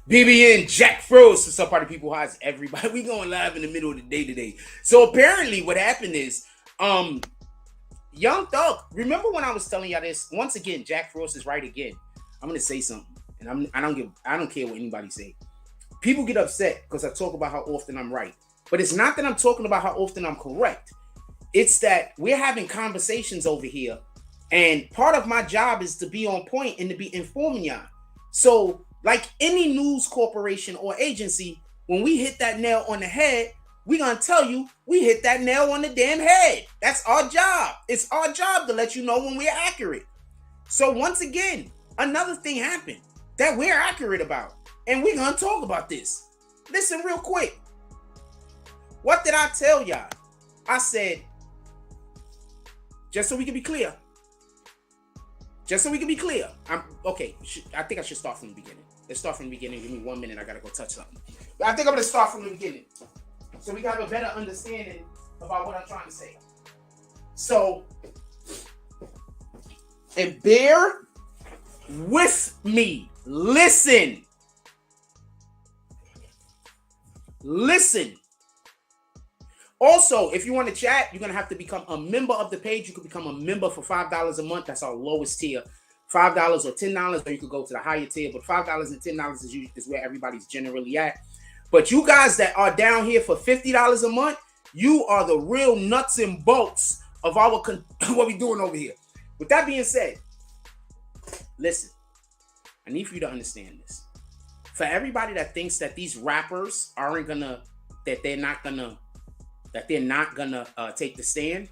BBN Jack Frost. What's up, party people? How's everybody? We going live in the middle of the day today. So apparently what happened is, Young Thug, remember when I was telling y'all this? Once again, Jack Frost is right again. I'm gonna say something, and I don't care what anybody say. People get upset because I talk about how often I'm right. But it's not that I'm talking about how often I'm correct. It's that we're having conversations over here, and part of my job is to be on point and to be informing y'all. So, like any news corporation or agency, when we hit that nail on the head, we're going to tell you we hit that nail on the damn head. That's our job. It's our job to let you know when we're accurate. So once again, another thing happened that we're accurate about. And we're going to talk about this. Listen real quick. What did I tell y'all? I said, just so we can be clear. Just so we can be clear. I think I should start from the beginning. Let's start from the beginning. Give me 1 minute. I got to go touch something. But I think I'm going to start from the beginning, so we can have a better understanding about what I'm trying to say. So, and bear with me. Listen. Also, if you want to chat, you're going to have to become a member of the page. You can become a member for $5 a month. That's our lowest tier. $5 or $10, or you could go to the higher tier. But $5 and $10 is where everybody's generally at. But you guys that are down here for $50 a month, you are the real nuts and bolts of our what we doing over here. With that being said, listen, I need for you to understand this. For everybody that thinks that these rappers that they're not gonna take the stand,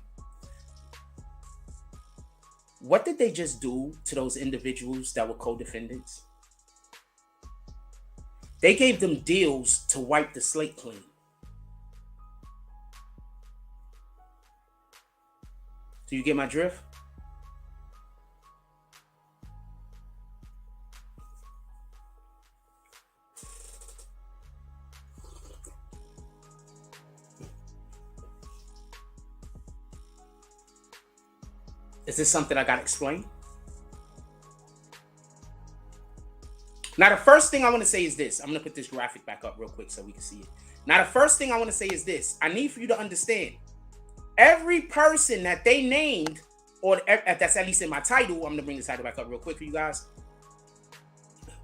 what did they just do to those individuals that were co-defendants? They gave them deals to wipe the slate clean. Do you get my drift? Is this something I gotta explain? Now, the first thing I want to say is this. I'm going to put this graphic back up real quick so we can see it. Now, the first thing I want to say is this. I need for you to understand. Every person that they named, or that's at least in my title, I'm going to bring this title back up real quick for you guys.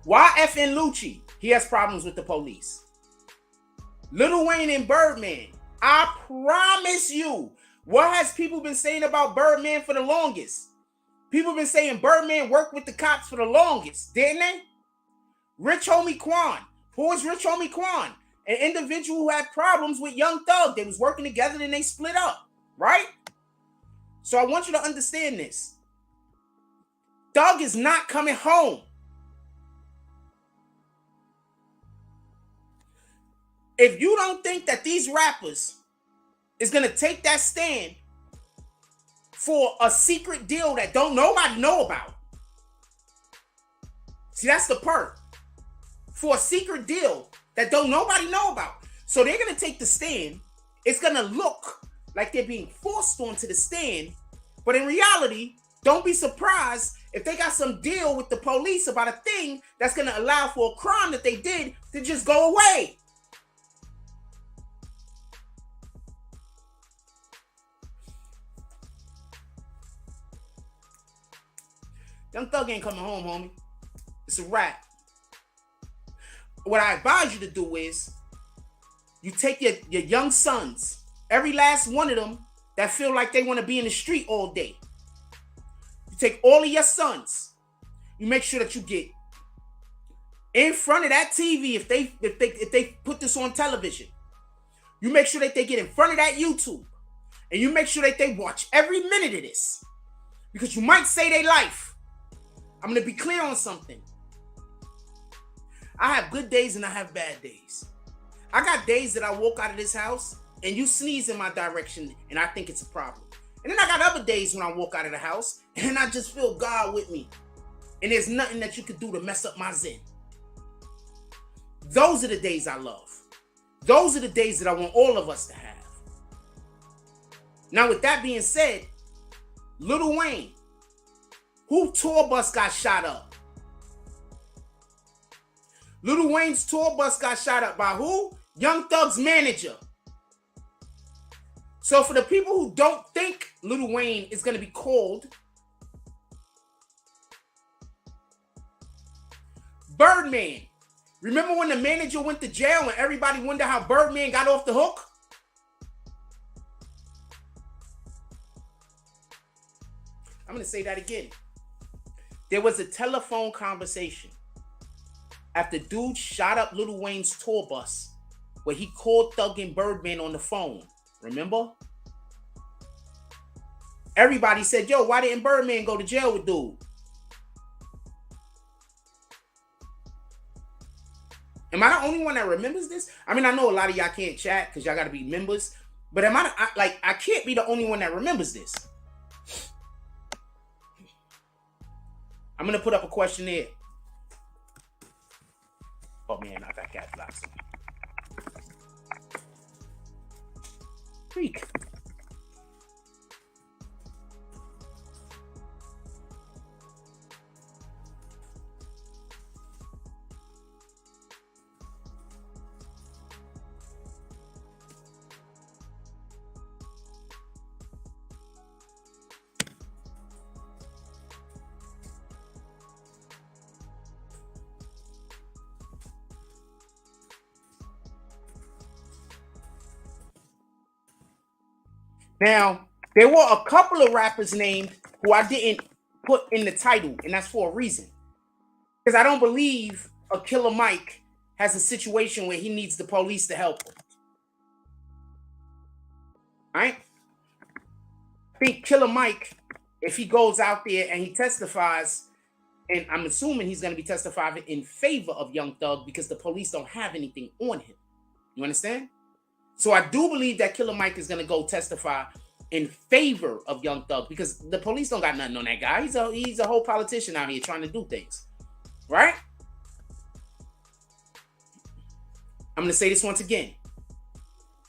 YFN Lucci, he has problems with the police. Lil Wayne and Birdman, I promise you, what has people been saying about Birdman for the longest? People have been saying Birdman worked with the cops for the longest, didn't they? Rich Homie Quan. Who is Rich Homie Quan? An individual who had problems with Young Thug. They was working together and they split up, right? So I want you to understand this. Thug is not coming home. If you don't think that these rappers is going to take that stand for a secret deal that don't nobody know about. See, that's the part. For a secret deal that don't nobody know about. So they're going to take the stand. It's going to look like they're being forced onto the stand. But in reality, don't be surprised if they got some deal with the police about a thing that's going to allow for a crime that they did to just go away. Young Thug ain't coming home, homie. It's a wrap. What I advise you to do is you take your young sons, every last one of them that feel like they want to be in the street all day. You take all of your sons. You make sure that you get in front of that TV if they put this on television. You make sure that they get in front of that YouTube. And you make sure that they watch every minute of this. Because you might save their life. I'm going to be clear on something. I have good days and I have bad days. I got days that I walk out of this house and you sneeze in my direction and I think it's a problem. And then I got other days when I walk out of the house and I just feel God with me. And there's nothing that you can do to mess up my zen. Those are the days I love. Those are the days that I want all of us to have. Now, with that being said, Lil Wayne, who tour bus got shot up? Lil Wayne's tour bus got shot up by who? Young Thug's manager. So for the people who don't think Lil Wayne is going to be called, Birdman. Remember when the manager went to jail and everybody wondered how Birdman got off the hook? I'm going to say that again. There was a telephone conversation after dude shot up Lil Wayne's tour bus where he called Thug and Birdman on the phone. Remember? Everybody said, yo, why didn't Birdman go to jail with dude? Am I the only one that remembers this? I mean, I know a lot of y'all can't chat because y'all got to be members. But I can't be the only one that remembers this. I'm going to put up a questionnaire. Oh, man, not that cat blocks. Freak. Now, there were a couple of rappers named who I didn't put in the title, and that's for a reason. Because I don't believe a Killer Mike has a situation where he needs the police to help him. All right? I think Killer Mike, if he goes out there and he testifies, and I'm assuming he's going to be testifying in favor of Young Thug because the police don't have anything on him. You understand? So I do believe that Killer Mike is going to go testify in favor of Young Thug because the police don't got nothing on that guy. He's a whole politician out here trying to do things. Right? I'm going to say this once again.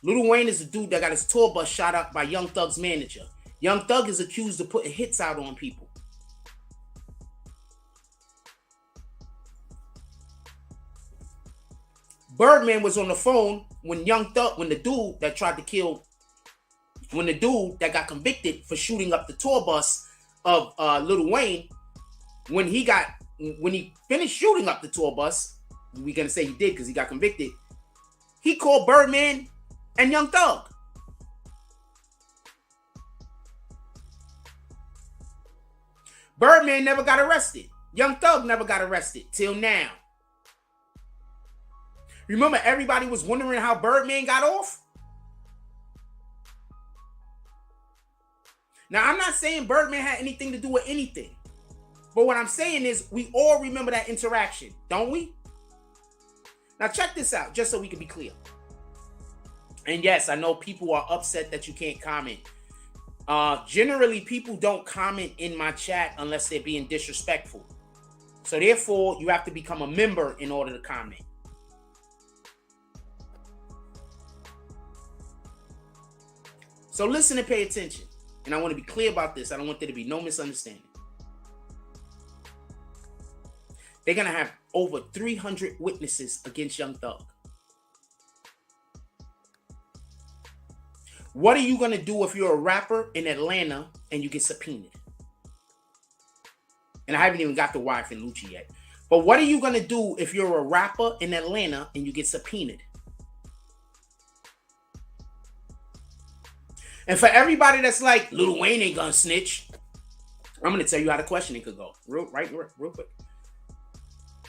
Lil Wayne is the dude that got his tour bus shot up by Young Thug's manager. Young Thug is accused of putting hits out on people. Birdman was on the phone when the dude that got convicted for shooting up the tour bus of Lil Wayne, when he finished shooting up the tour bus, we're gonna say he did because he got convicted. He called Birdman and Young Thug. Birdman never got arrested. Young Thug never got arrested till now. Remember, everybody was wondering how Birdman got off? Now, I'm not saying Birdman had anything to do with anything. But what I'm saying is we all remember that interaction, don't we? Now, check this out, just so we can be clear. And yes, I know people are upset that you can't comment. Generally, people don't comment in my chat unless they're being disrespectful. So therefore, you have to become a member in order to comment. So listen and pay attention. And I want to be clear about this. I don't want there to be no misunderstanding. They're going to have over 300 witnesses against Young Thug. What are you going to do if you're a rapper in Atlanta and you get subpoenaed? And I haven't even got to YFN Lucci yet. But what are you going to do if you're a rapper in Atlanta and you get subpoenaed? And for everybody that's like, Lil Wayne ain't gonna snitch, I'm gonna tell you how the questioning could go. Real quick.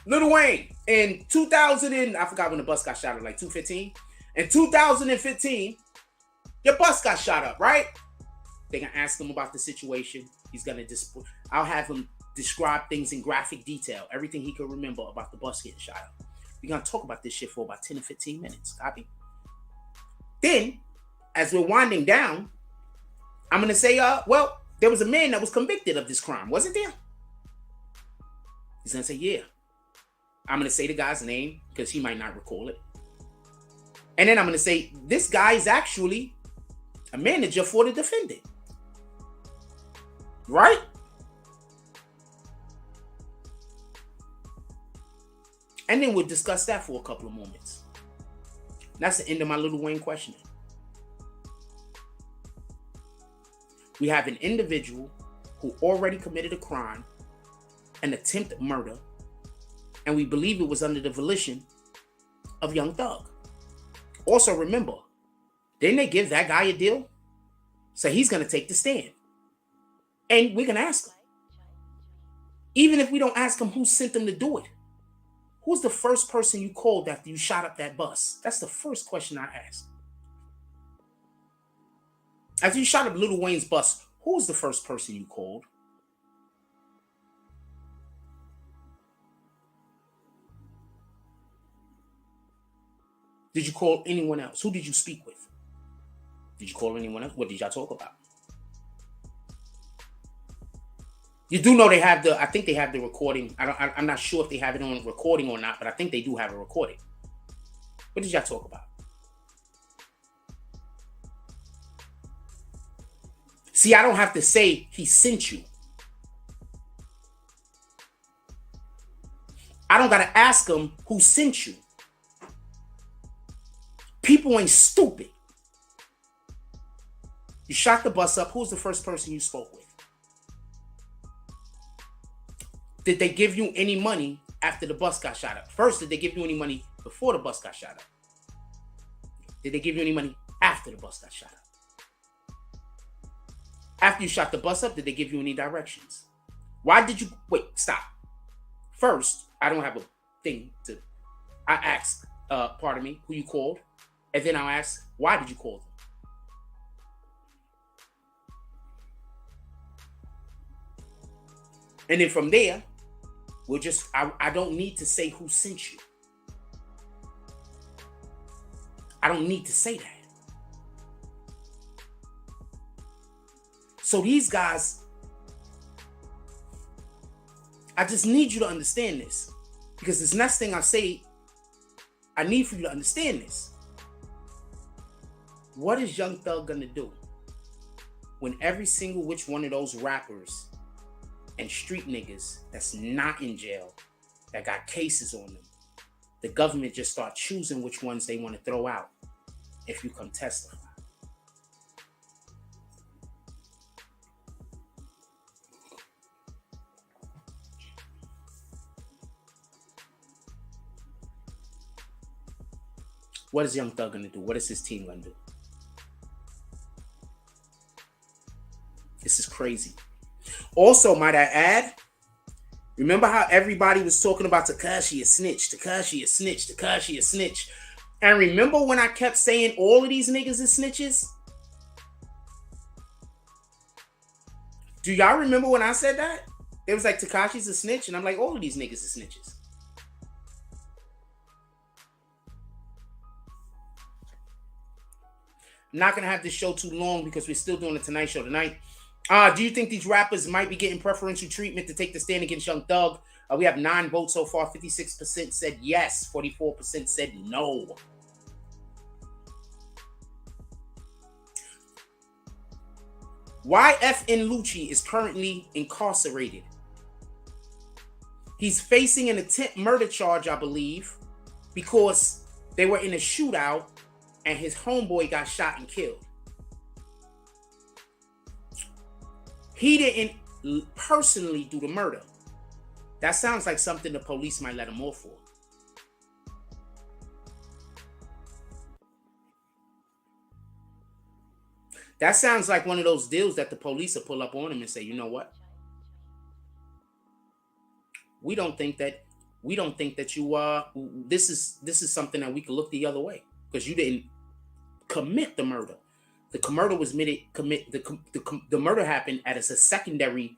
Lil Wayne, in 2000, I forgot when the bus got shot up, like 2015. In 2015, your bus got shot up, right? They're gonna ask him about the situation. He's gonna I'll have him describe things in graphic detail, everything he could remember about the bus getting shot up. We're gonna talk about this shit for about 10 or 15 minutes. Copy? Then, as we're winding down, I'm going to say, well, there was a man that was convicted of this crime, wasn't there? He's going to say, yeah. I'm going to say the guy's name because he might not recall it. And then I'm going to say, this guy is actually a manager for the defendant. Right? And then we'll discuss that for a couple of moments. That's the end of my Lil Wayne questioning. We have an individual who already committed a crime, an attempted murder, and we believe it was under the volition of Young Thug. Also remember, didn't they give that guy a deal? So he's going to take the stand. And we can ask him. Even if we don't ask him who sent him to do it. Who's the first person you called after you shot up that bus? That's the first question I ask. After you shot up Lil Wayne's bus, who's the first person you called? Did you call anyone else? Who did you speak with? Did you call anyone else? What did y'all talk about? You do know they have I think they have the recording. I'm not sure if they have it on recording or not, but I think they do have a recording. What did y'all talk about? See, I don't have to say he sent you. I don't got to ask him who sent you. People ain't stupid. You shot the bus up. Who's the first person you spoke with? Did they give you any money after the bus got shot up? First, did they give you any money before the bus got shot up? Did they give you any money after the bus got shot up? After you shot the bus up, did they give you any directions? Why did you... Wait, stop. First, I don't have a thing to... I asked, pardon me, who you called. And then I'll ask, why did you call them? And then from there, we'll just... I don't need to say who sent you. I don't need to say that. So these guys, I just need you to understand this. Because this next thing I say, I need for you to understand this. What is Young Thug gonna do when every single which one of those rappers and street niggas that's not in jail, that got cases on them, the government just start choosing which ones they want to throw out if you come testify? What is Young Thug gonna do? What is his team gonna do? This is crazy. Also, might I add, remember how everybody was talking about Tekashi a snitch, Tekashi a snitch, Tekashi a snitch? And remember when I kept saying all of these niggas is snitches? Do y'all remember when I said that? It was like Tekashi's a snitch, and I'm like, all of these niggas are snitches. I'm not gonna have this show too long because we're still doing the Tonight Show tonight. Do you think these rappers might be getting preferential treatment to take the stand against Young Thug? We have 9 votes so far. 56% said yes. 44% said no. YFN Lucci is currently incarcerated. He's facing an attempt murder charge, I believe, because they were in a shootout and his homeboy got shot and killed. He didn't personally do the murder. That sounds like something the police might let him off for. That sounds like one of those deals that the police will pull up on him and say, you know what? We don't think that you this is something that we can look the other way because you didn't commit the murder. The murder was the murder happened as a secondary,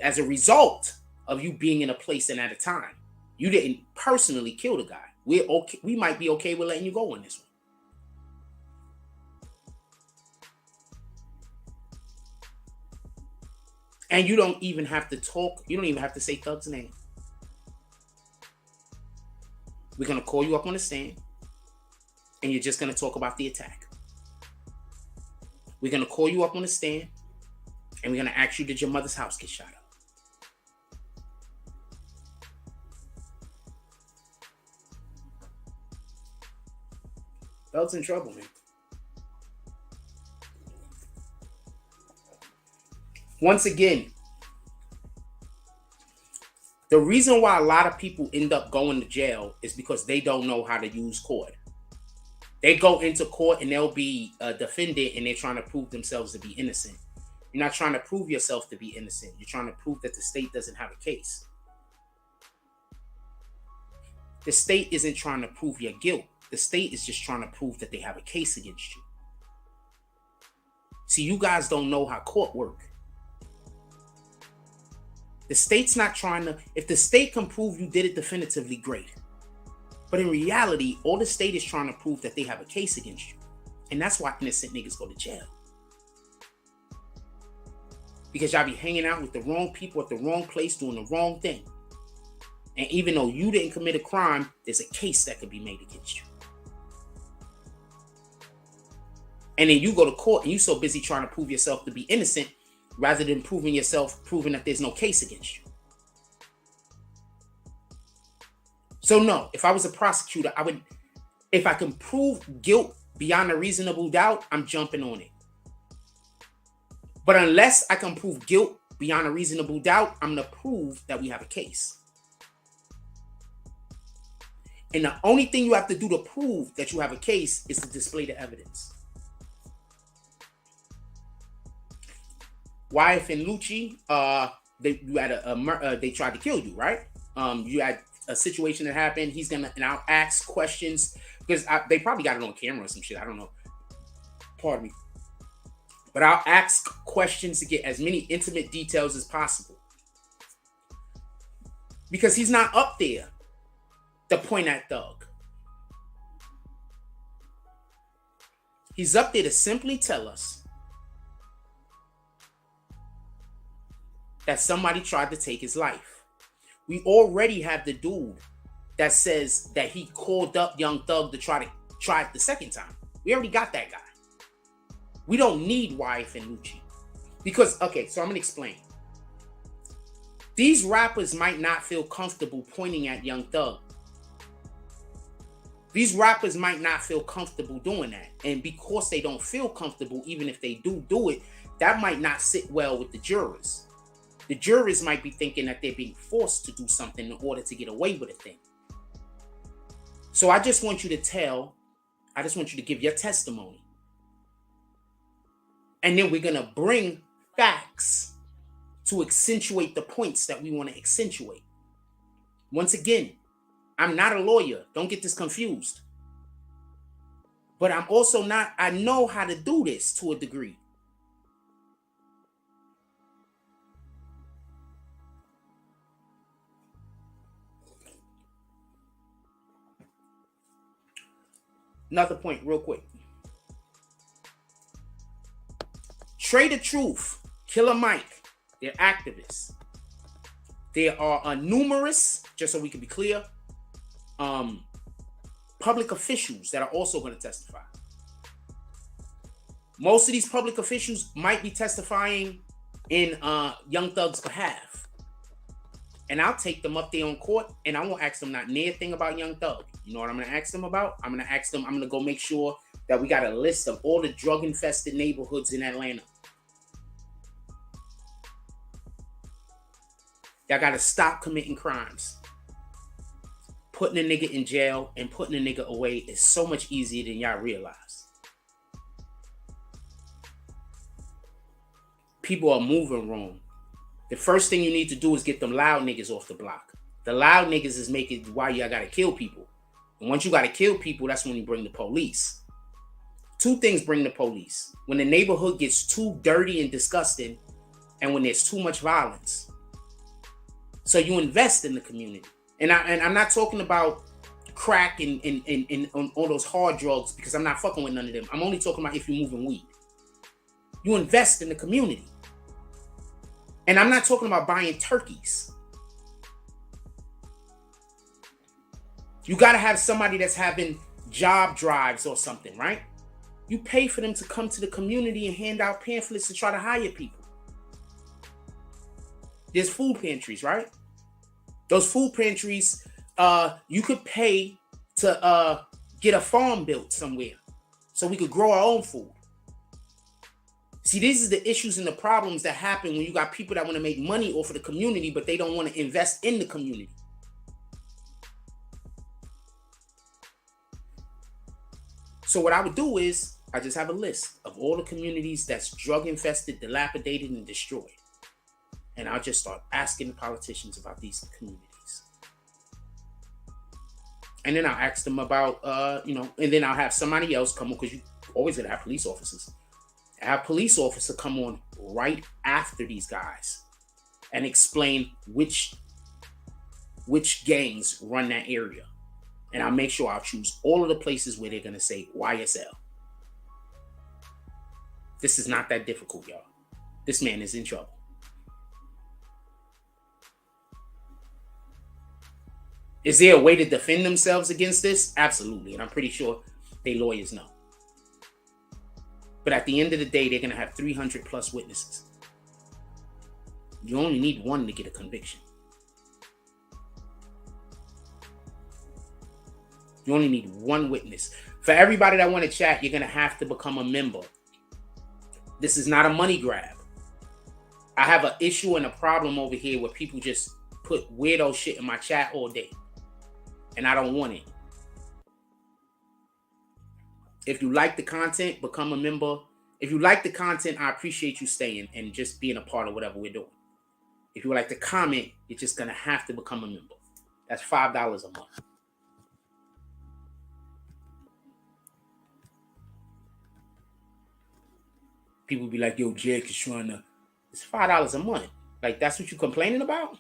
as a result of you being in a place and at a time. You didn't personally kill the guy. We're okay. We might be okay with letting you go on this one. And you don't even have to talk. You don't even have to say Thug's name. We're gonna call you up on the stand, and you're just gonna talk about the attack. We're going to call you up on the stand, and we're going to ask you, did your mother's house get shot up? Belt's in trouble, man. Once again, the reason why a lot of people end up going to jail is because they don't know how to use court. They go into court and they'll be a defendant and they're trying to prove themselves to be innocent. You're not trying to prove yourself to be innocent. You're trying to prove that the state doesn't have a case. The state isn't trying to prove your guilt. The state is just trying to prove that they have a case against you. See, you guys don't know how court works. The state's not trying to, if the state can prove you did it definitively, great. But in reality, all the state is trying to prove that they have a case against you. And that's why innocent niggas go to jail. Because y'all be hanging out with the wrong people at the wrong place doing the wrong thing. And even though you didn't commit a crime, there's a case that could be made against you. And then you go to court and you're so busy trying to prove yourself to be innocent rather than proving that there's no case against you. So no, if I was a prosecutor, if I can prove guilt beyond a reasonable doubt, I'm jumping on it. But unless I can prove guilt beyond a reasonable doubt, I'm going to prove that we have a case. And the only thing you have to do to prove that you have a case is to display the evidence. YFN Lucci, they tried to kill you, right? You had a situation that happened. And I'll ask questions because they probably got it on camera or some shit. I don't know. Pardon me. But I'll ask questions to get as many intimate details as possible. Because he's not up there to point at Thug. He's up there to simply tell us that somebody tried to take his life. We already have the dude that says that he called up Young Thug to try it the second time. We already got that guy. We don't need YFN Lucci. Because, okay, so I'm going to explain. These rappers might not feel comfortable pointing at Young Thug. These rappers might not feel comfortable doing that. And because they don't feel comfortable, even if they do it, that might not sit well with the jurors. The jurors might be thinking that they're being forced to do something in order to get away with a thing. So I just want you to give your testimony. And then we're going to bring facts to accentuate the points that we want to accentuate. Once again, I'm not a lawyer. Don't get this confused. But I'm also not, I know how to do this to a degree. Another point real quick. Trey the Truth, Killer Mike, they're activists. There are numerous, just so we can be clear, public officials that are also going to testify. Most of these public officials might be testifying in Young Thug's behalf. And I'll take them up there on court and I won't ask them not near thing about Young Thug. You know what I'm going to ask them about? I'm going to go make sure that we got a list of all the drug-infested neighborhoods in Atlanta. Y'all got to stop committing crimes. Putting a nigga in jail and putting a nigga away is so much easier than y'all realize. People are moving wrong. The first thing you need to do is get them loud niggas off the block. The loud niggas is making why y'all got to kill people. And once you got to kill people, that's when you bring the police. Two things bring the police. When the neighborhood gets too dirty and disgusting and when there's too much violence. So you invest in the community. And I'm not talking about crack and all those hard drugs because I'm not fucking with none of them. I'm only talking about if you're moving weed. You invest in the community. And I'm not talking about buying turkeys. You got to have somebody that's having job drives or something, right? You pay for them to come to the community and hand out pamphlets to try to hire people. There's food pantries, right? Those food pantries, you could pay to get a farm built somewhere so we could grow our own food. See, these are the issues and the problems that happen when you got people that want to make money off of the community, but they don't want to invest in the community. So what I would do is, I just have a list of all the communities that's drug infested, dilapidated, and destroyed. And I'll just start asking the politicians about these communities. And then I'll ask them about, and then I'll have somebody else come on, because you always gonna have police officers. I have police officer come on right after these guys and explain which gangs run that area. And I'll make sure I'll choose all of the places where they're gonna say YSL. This is not that difficult, y'all. This man is in trouble. Is there a way to defend themselves against this? Absolutely. And I'm pretty sure their lawyers know. But at the end of the day, they're going to have 300 plus witnesses. You only need one to get a conviction. You only need one witness. For everybody that want to chat, you're going to have to become a member. This is not a money grab. I have an issue and a problem over here where people just put weirdo shit in my chat all day. And I don't want it. If you like the content, become a member. If you like the content, I appreciate you staying and just being a part of whatever we're doing. If you would like to comment, you're just going to have to become a member. That's $5 a month. People be like, yo, Jake is trying to... It's $5 a month. Like, that's what you're complaining about?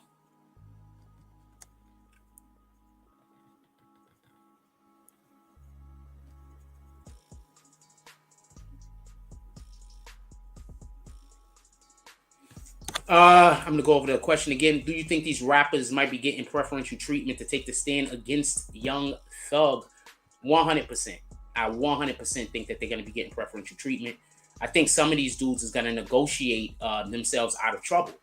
I'm going to go over the question again. Do you think these rappers might be getting preferential treatment to take the stand against Young Thug? 100%. I 100% think that they're going to be getting preferential treatment. I think some of these dudes is going to negotiate themselves out of trouble.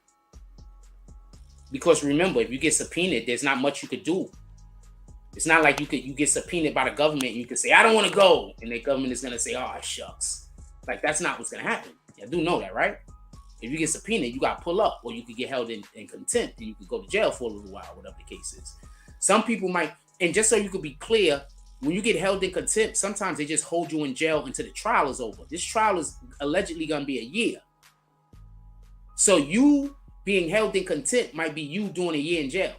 Because remember, if you get subpoenaed, there's not much you could do. It's not like you get subpoenaed by the government and you can say, I don't want to go. And the government is going to say, oh, shucks. Like, that's not what's going to happen. You do know that, right? If you get subpoenaed, you got to pull up, or you could get held in contempt and you could go to jail for a little while, whatever the case is. Some people might, and just so you could be clear, when you get held in contempt, sometimes they just hold you in jail until the trial is over. This trial is allegedly going to be a year. So you being held in contempt might be you doing a year in jail.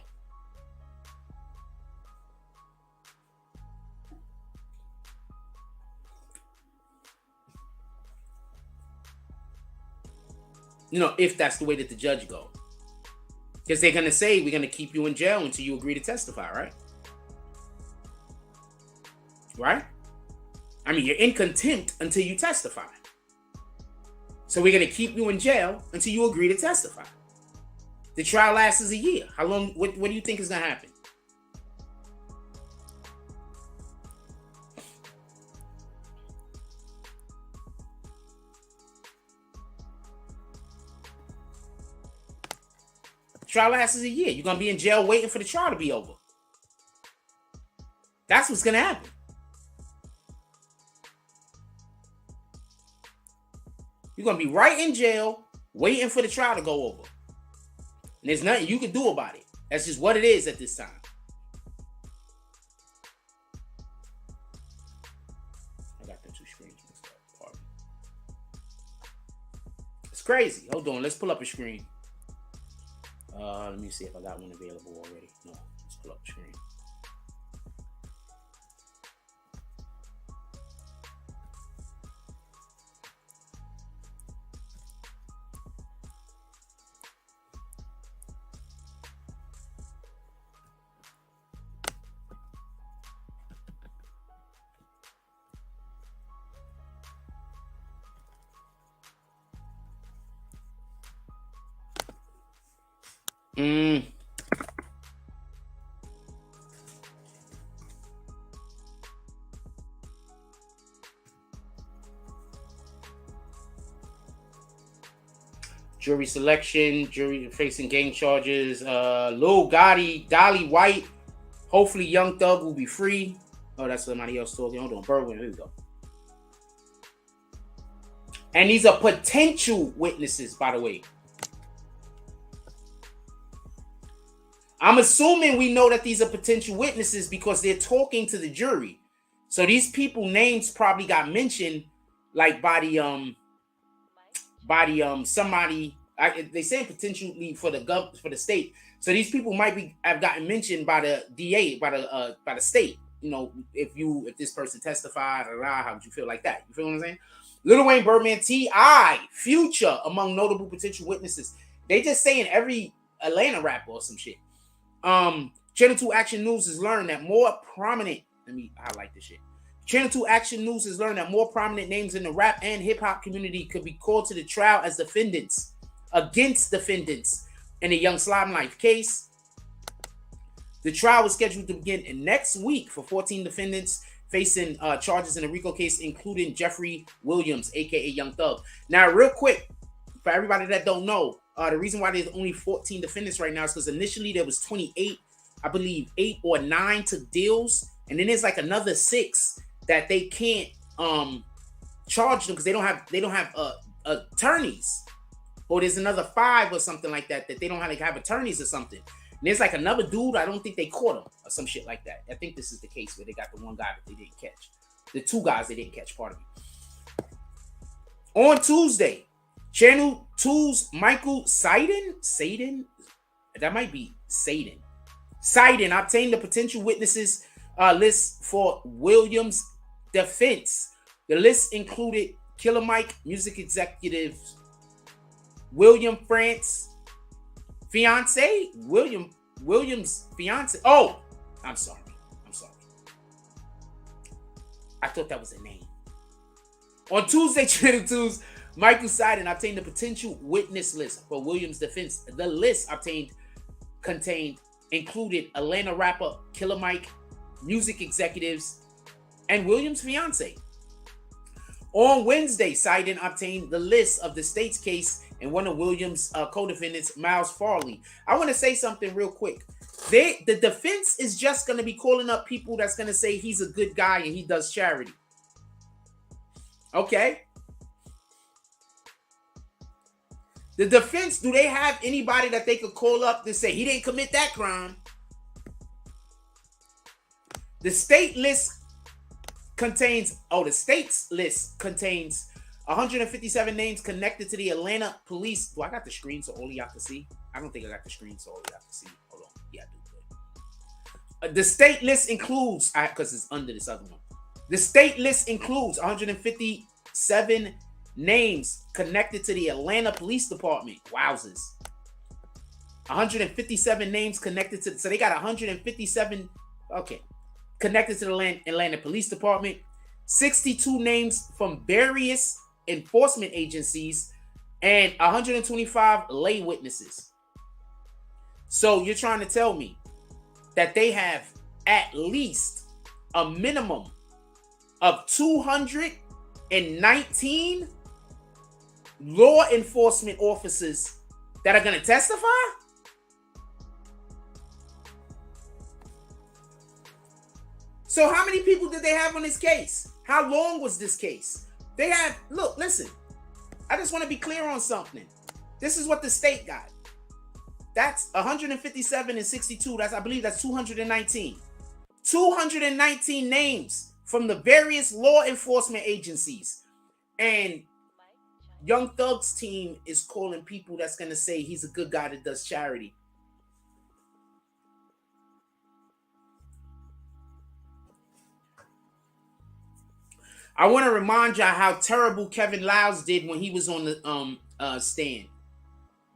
You know, if that's the way that the judge go. Because they're going to say, we're going to keep you in jail until you agree to testify, right? Right? I mean, you're in contempt until you testify. So we're going to keep you in jail until you agree to testify. The trial lasts a year. How long, what do you think is going to happen? Trial lasts a year. You're going to be in jail waiting for the trial to be over. That's what's going to happen. You're going to be right in jail waiting for the trial to go over. And there's nothing you can do about it. That's just what it is at this time. I got the two screens mixed up. Pardon. It's crazy. Hold on. Let's pull up a screen. Let me see if I got one available already. No, let's pull up the screen. Jury selection, jury facing gang charges. Lil Gotti, Dolly White. Hopefully Young Thug will be free. Oh, that's somebody else talking. Hold on, Birdman, here we go. And these are potential witnesses, by the way. I'm assuming we know that these are potential witnesses because they're talking to the jury. So these people names probably got mentioned like by the somebody. They say potentially for the state. So these people might have gotten mentioned by the DA, by the state. You know, if this person testified or how would you feel like that? You feel what I'm saying? Lil Wayne, Birdman, T.I., Future among notable potential witnesses. They just saying every Atlanta rapper or some shit. Channel 2 Action News has learned that more prominent. Let me highlight this shit. Channel 2 Action News has learned that more prominent names in the rap and hip hop community could be called to the trial as defendants against defendants in the Young Slime Life case. The trial was scheduled to begin next week for 14 defendants facing charges in the RICO case, including Jeffrey Williams, aka Young Thug. Now, real quick, for everybody that don't know, the reason why there's only 14 defendants right now is because initially there was 28, I believe 8 or 9 took deals, and then there's like another 6 that they can't charge them because they don't have attorneys, or there's another 5 or something like that they don't have attorneys or something. And there's like another dude, I don't think they caught him or some shit like that. I think this is the case where they got the one guy that they didn't catch. The 2 guys they didn't catch, pardon me. On Tuesday, Channel 2's Michael Seiden, that might be Seiden obtained the potential witnesses list for Williams' defense. The list included Killer Mike, music executives, William France, fiance, Williams' fiance. Oh, I'm sorry. I thought that was a name. On Tuesday, Channel 2's Michael Seiden obtained the potential witness list for Williams' defense. The list included Atlanta rapper Killer Mike, music executives, and Williams' fiance. On Wednesday, Seiden obtained the list of the state's case and one of Williams' co-defendants, Miles Farley. I want to say something real quick. The defense is just going to be calling up people that's going to say he's a good guy and he does charity. Okay? The defense, do they have anybody that they could call up to say he didn't commit that crime? The state's list contains 157 names connected to the Atlanta police. Do I got the screen so all y'all can see? I don't think I got the screen so all y'all can see. Hold on. Yeah, I do good. The state list includes, because it's under this other one. The state list includes 157 names connected to the Atlanta Police Department. Wowzers. 157 names connected to, so they got 157, okay, connected to the Atlanta Police Department. 62 names from various enforcement agencies and 125 lay witnesses. So you're trying to tell me that they have at least a minimum of 219 law enforcement officers that are going to testify? So how many people did they have on this case? How long was this case? They had, look, listen, I just want to be clear on something. This is what the state got. That's 157 and 62. I believe that's 219. 219 names from the various law enforcement agencies. And Young Thug's team is calling people that's going to say he's a good guy that does charity. I want to remind y'all how terrible Kevin Liles did when he was on the stand.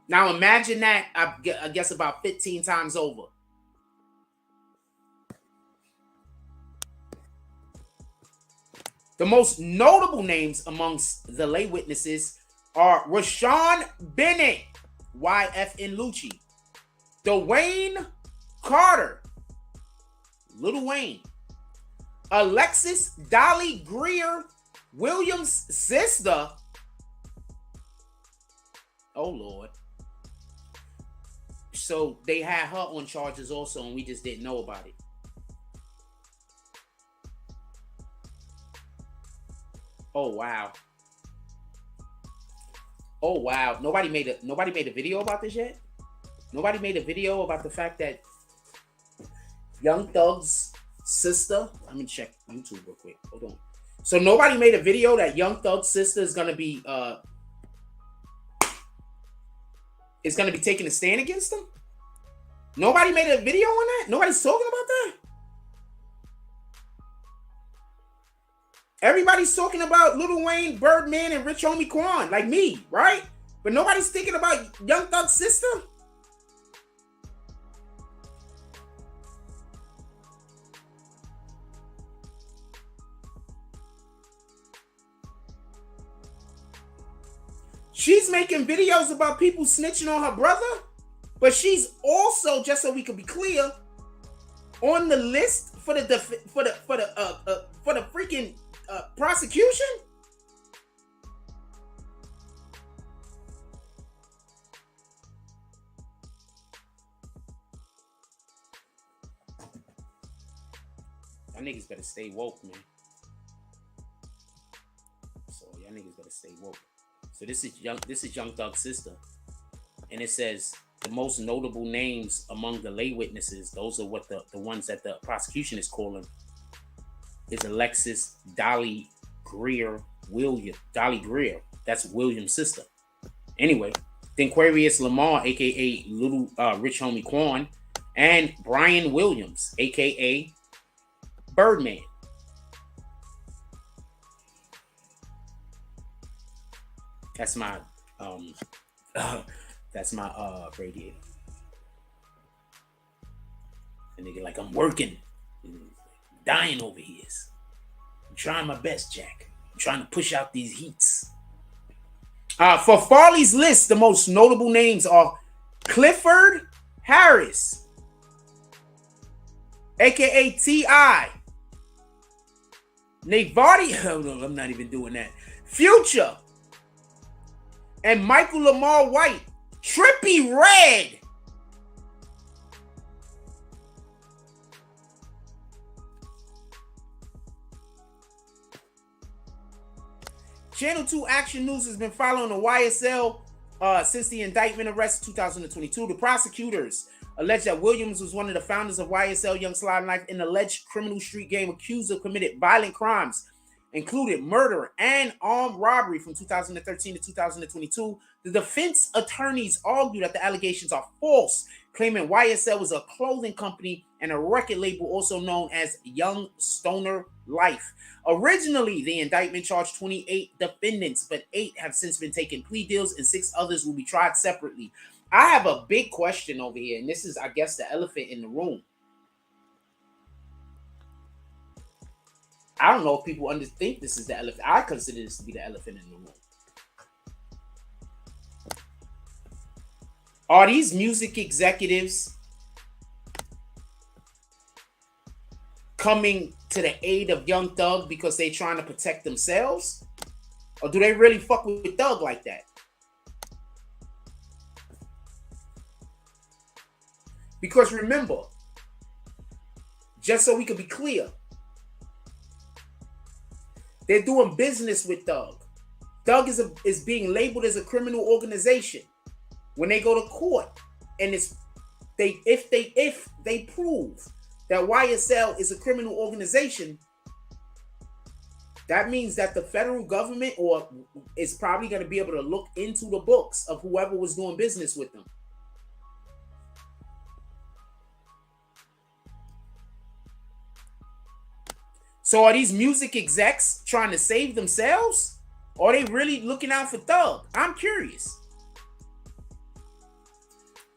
Now imagine that, I guess about 15 times over. The most notable names amongst the lay witnesses are Rashawn Bennett, YFN Lucci, Dwayne Carter, Lil Wayne, Alexis Dolly Greer, Williams' sister. Oh, Lord. So they had her on charges also, and we just didn't know about it. Oh, wow. Oh wow. Nobody made a video about this yet? Nobody made a video about the fact that Young Thug's sister. Let me check YouTube real quick. Hold on. So nobody made a video that Young Thug's sister is gonna be taking a stand against him? Nobody made a video on that? Nobody's talking about that? Everybody's talking about Lil Wayne, Birdman, and Rich Homie Quan, like me, right? But nobody's thinking about Young Thug's sister? She's making videos about people snitching on her brother, but she's also, just so we can be clear, on the list for the freaking prosecution. Y'all niggas better stay woke, man. So y'all niggas better stay woke. So this is Young Thug's sister, and it says the most notable names among the lay witnesses. Those are what the ones that the prosecution is calling. Is Alexis Dolly Greer William. Dolly Greer. That's William's sister. Anyway, then Aquarius Lamar, aka Little Rich Homie Quan, and Brian Williams, aka Birdman. That's my radiator. And nigga like, I'm working. Dying over here. I'm trying my best, Jack. I'm trying to push out these heats. For Farley's list, the most notable names are Clifford Harris, aka T.I. Navardi, oh no, I'm not even doing that. Future. And Michael Lamar White. Trippie Redd. Channel 2 Action News has been following the YSL since the indictment arrest in 2022. The prosecutors alleged that Williams was one of the founders of YSL Young Slide Life, an alleged criminal street game accused of committed violent crimes, included murder and armed robbery from 2013 to 2022. The defense attorneys argued that the allegations are false, claiming YSL was a clothing company and a record label also known as Young Stoner Life. Originally, the indictment charged 28 defendants, but 8 have since been taken plea deals and 6 others will be tried separately. I have a big question over here, and this is, I guess, the elephant in the room. I don't know if people think this is the elephant. I consider this to be the elephant in the room. Are these music executives coming to the aid of Young Thug because they're trying to protect themselves? Or do they really fuck with Thug like that? Because remember, just so we can be clear, they're doing business with Thug. Thug is being labeled as a criminal organization. When they go to court, and if they prove that YSL is a criminal organization, that means that the federal government is probably going to be able to look into the books of whoever was doing business with them. So are these music execs trying to save themselves? Or are they really looking out for Thug? I'm curious.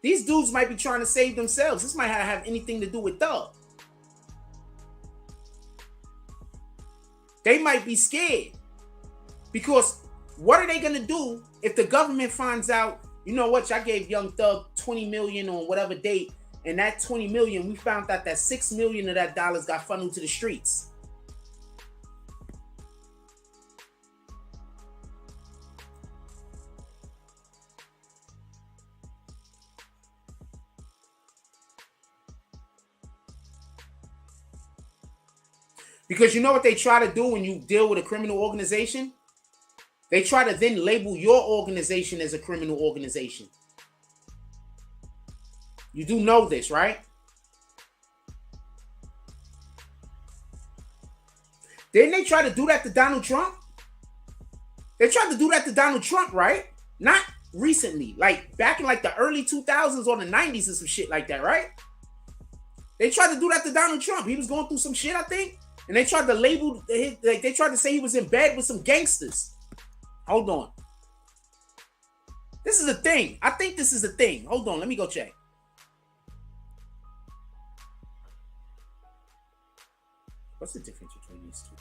These dudes might be trying to save themselves. This might have anything to do with Thug. They might be scared. Because what are they going to do if the government finds out, you know what, I gave Young Thug 20 million on whatever date, and that 20 million, we found out that 6 million of that dollars got funneled to the streets. Because you know what they try to do when you deal with a criminal organization? They try to then label your organization as a criminal organization. You do know this, right? Didn't they try to do that to Donald Trump? They tried to do that to Donald Trump, right? Not recently, like back in like the early 2000s or the 90s or some shit like that, right? They tried to do that to Donald Trump. He was going through some shit, I think. And they tried to label, like they tried to say he was in bed with some gangsters. Hold on. This is a thing. I think this is a thing. Hold on, let me go check. What's the difference between these two?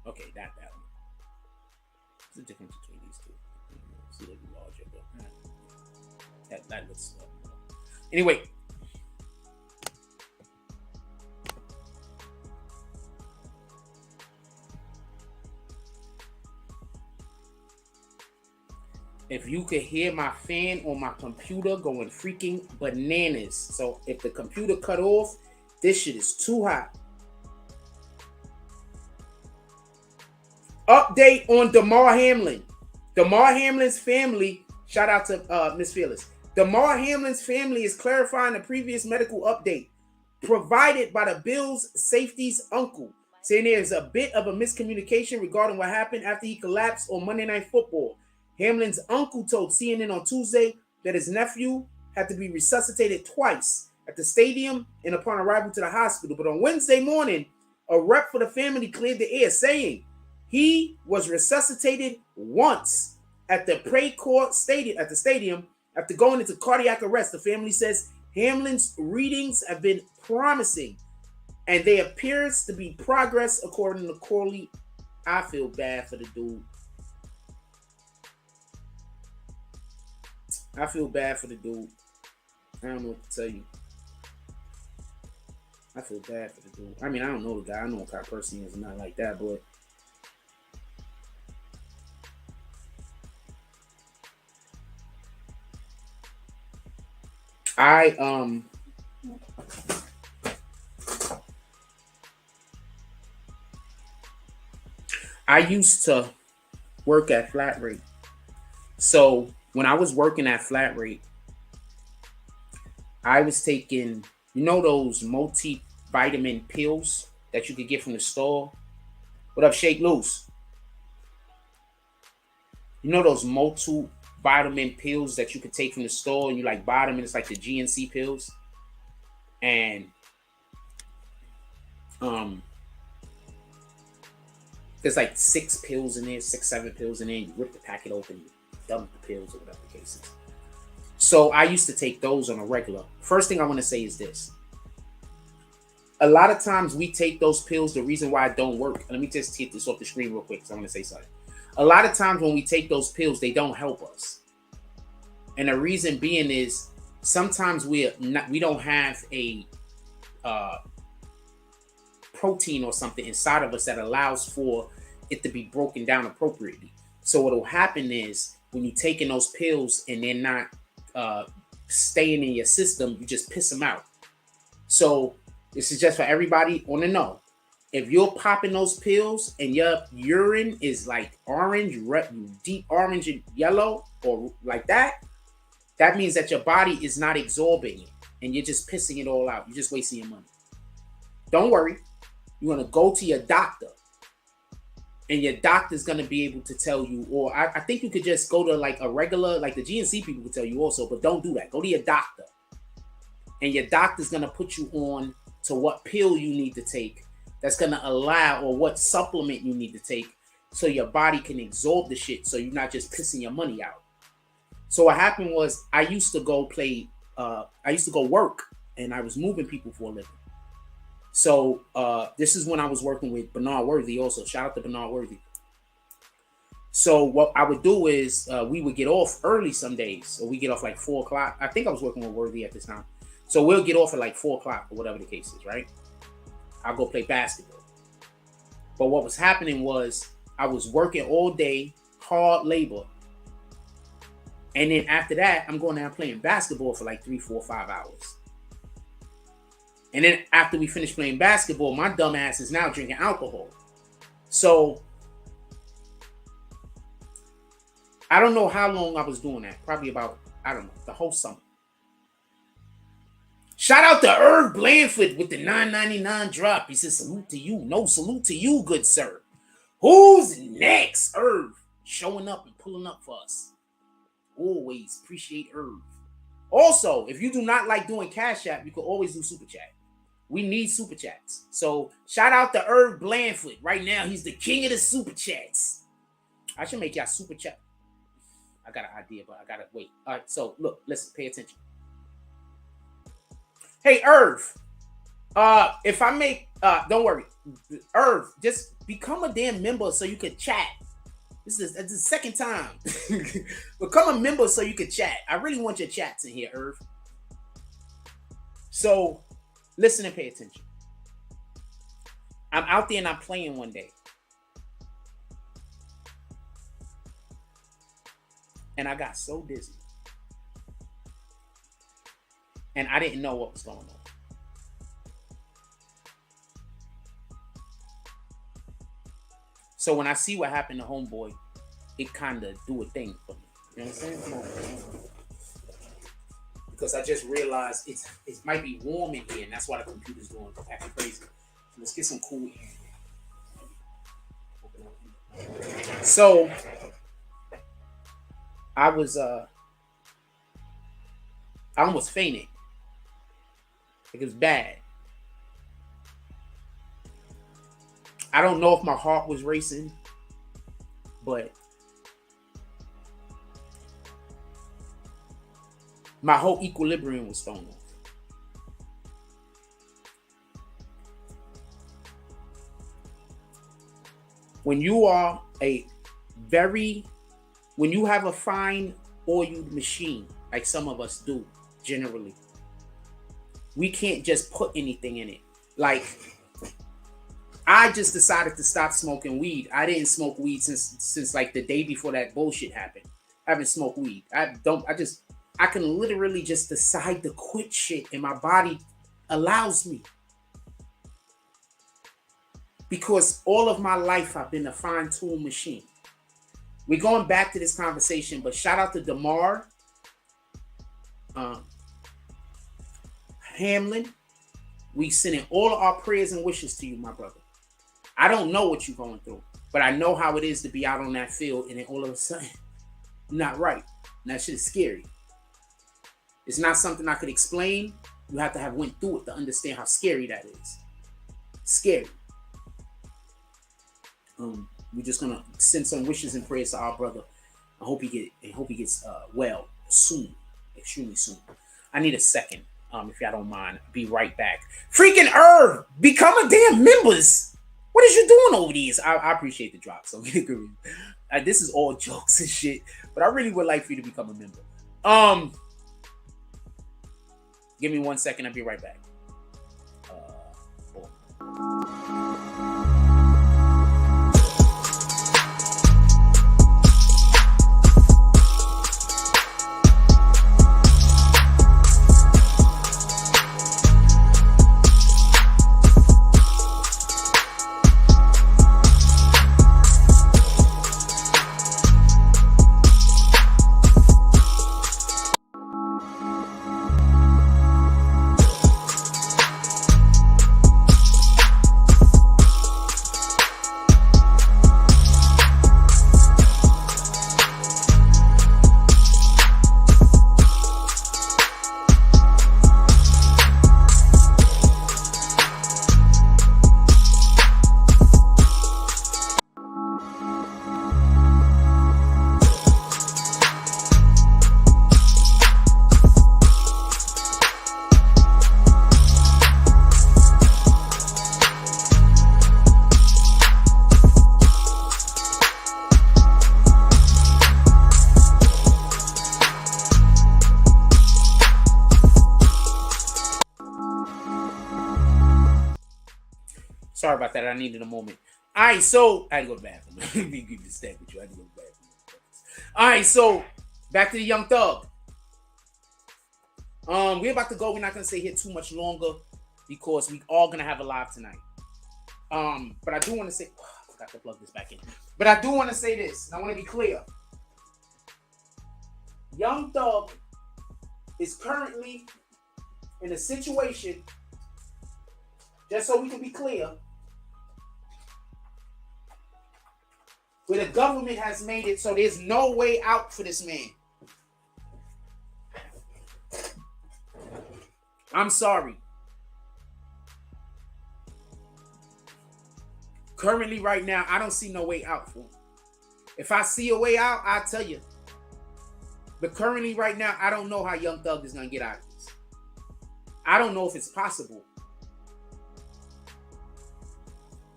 Okay, that one. What's the difference between these two? It's a little larger, but that looks slow. Anyway. If you could hear my fan on my computer going freaking bananas. So if the computer cut off, this shit is too hot. Update on Damar Hamlin. Damar Hamlin's family, shout out to Miss Fearless. Damar Hamlin's family is clarifying the previous medical update provided by the Bills safety's uncle, saying there's a bit of a miscommunication regarding what happened after he collapsed on Monday Night Football. Hamlin's uncle told CNN on Tuesday that his nephew had to be resuscitated twice at the stadium and upon arrival to the hospital. But on Wednesday morning, a rep for the family cleared the air, saying he was resuscitated once at the Precourt stadium after going into cardiac arrest. The family says Hamlin's readings have been promising, and there appears to be progress, according to Corley. I feel bad for the dude. I feel bad for the dude. I don't know what to tell you. I feel bad for the dude. I mean, I don't know the guy. I know what kind of person he is, not like that, but I used to work at Flat Rate. So when I was working at Flat Rate, I was taking, you know, those multivitamin pills that you could get from the store. What up, Shake Loose? You know those multivitamin pills that you could take from the store and you like buy them and it's like the GNC pills? And there's like 6 pills in there, 7 pills in there. You rip the packet open, you dump the pills or whatever the case is. So I used to take those on a regular. First thing I want to say is this. A lot of times we take those pills, the reason why it don't work. Let me just get this off the screen real quick because I want to say something. A lot of times when we take those pills, they don't help us. And the reason being is sometimes we don't have a protein or something inside of us that allows for it to be broken down appropriately. So what will happen is when you're taking those pills and they're not staying in your system, you just piss them out. So this is just for everybody on the know. If you're popping those pills and your urine is like orange, deep orange and yellow or like that, that means that your body is not absorbing it and you're just pissing it all out. You're just wasting your money. Don't worry. You're going to go to your doctor and your doctor's going to be able to tell you, or I think you could just go to like a regular, like the GNC people could tell you also, but don't do that. Go to your doctor and your doctor's going to put you on to what pill you need to take that's going to allow, or what supplement you need to take so your body can absorb the shit so you're not just pissing your money out. So what happened was I used to go work and I was moving people for a living. So this is when I was working with Bernard Worthy also. Shout out to Bernard Worthy. So what I would do is we would get off early some days. So we get off like 4 o'clock. I think I was working with Worthy at this time. So we'll get off at like 4 o'clock or whatever the case is, right? I'll go play basketball. But what was happening was I was working all day, hard labor. And then after that, I'm going down playing basketball for like 3, 4, 5 hours. And then after we finish playing basketball, my dumb ass is now drinking alcohol. So I don't know how long I was doing that. Probably about, I don't know, the whole summer. Shout out to Irv Blandford with the $9.99 drop. He says, salute to you. No, salute to you, good sir. Who's next? Irv showing up and pulling up for us. Always appreciate Irv. Also, if you do not like doing Cash App, you can always do Super Chat. We need Super Chats. So shout out to Irv Blandford. Right now, he's the king of the Super Chats. I should make y'all Super Chat. I got an idea, but I gotta wait. All right, so look, listen, pay attention. Hey, Irv. If I make, don't worry, Irv, just become a damn member so you can chat. This is the second time. Become a member so you can chat. I really want your chats in here, Irv. So, listen and pay attention. I'm out there and I'm playing one day. And I got so dizzy. And I didn't know what was going on. So when I see what happened to Homeboy, it kind of do a thing for me. You know what I'm saying? Come on. Because I just realized it might be warm in here, and that's why the computer's going acting crazy. Let's get some cool air. So I almost fainted. It was bad. I don't know if my heart was racing, but my whole equilibrium was thrown off. When you are when you have a fine oiled machine, like some of us do generally, we can't just put anything in it. Like, I just decided to stop smoking weed. I didn't smoke weed since like the day before that bullshit happened. I haven't smoked weed. I can literally just decide to quit shit and my body allows me. Because all of my life I've been a fine-tuned machine. We're going back to this conversation, but shout out to DeMar Hamlin. We sending all of our prayers and wishes to you, my brother. I don't know what you're going through, but I know how it is to be out on that field and then all of a sudden, not right. And that shit is scary. It's not something I could explain. You have to have went through it to understand how scary that is. Scary. We're just gonna send some wishes and prayers to our brother. I hope he gets well soon, extremely soon. I need a second, if y'all don't mind. Be right back. Freaking Irv, become a damn members. What is you doing over these? I appreciate the drop. So this is all jokes and shit, but I really would like for you to become a member. Give me 1 second. I'll be right back. Sorry about that. I needed a moment. All right, so I had to go to the bathroom. Let me give you a stack with you. I had to go to the bathroom. All right, so back to the Young Thug. We're about to go. We're not gonna stay here too much longer because we all gonna have a live tonight. But I do want to say, oh, forgot to plug this back in. But I do want to say this, and I want to be clear. Young Thug is currently in a situation, just so we can be clear, where the government has made it so there's no way out for this man. I'm sorry. Currently, right now, I don't see no way out for him. If I see a way out, I'll tell you. But currently, right now, I don't know how Young Thug is going to get out of this. I don't know if it's possible.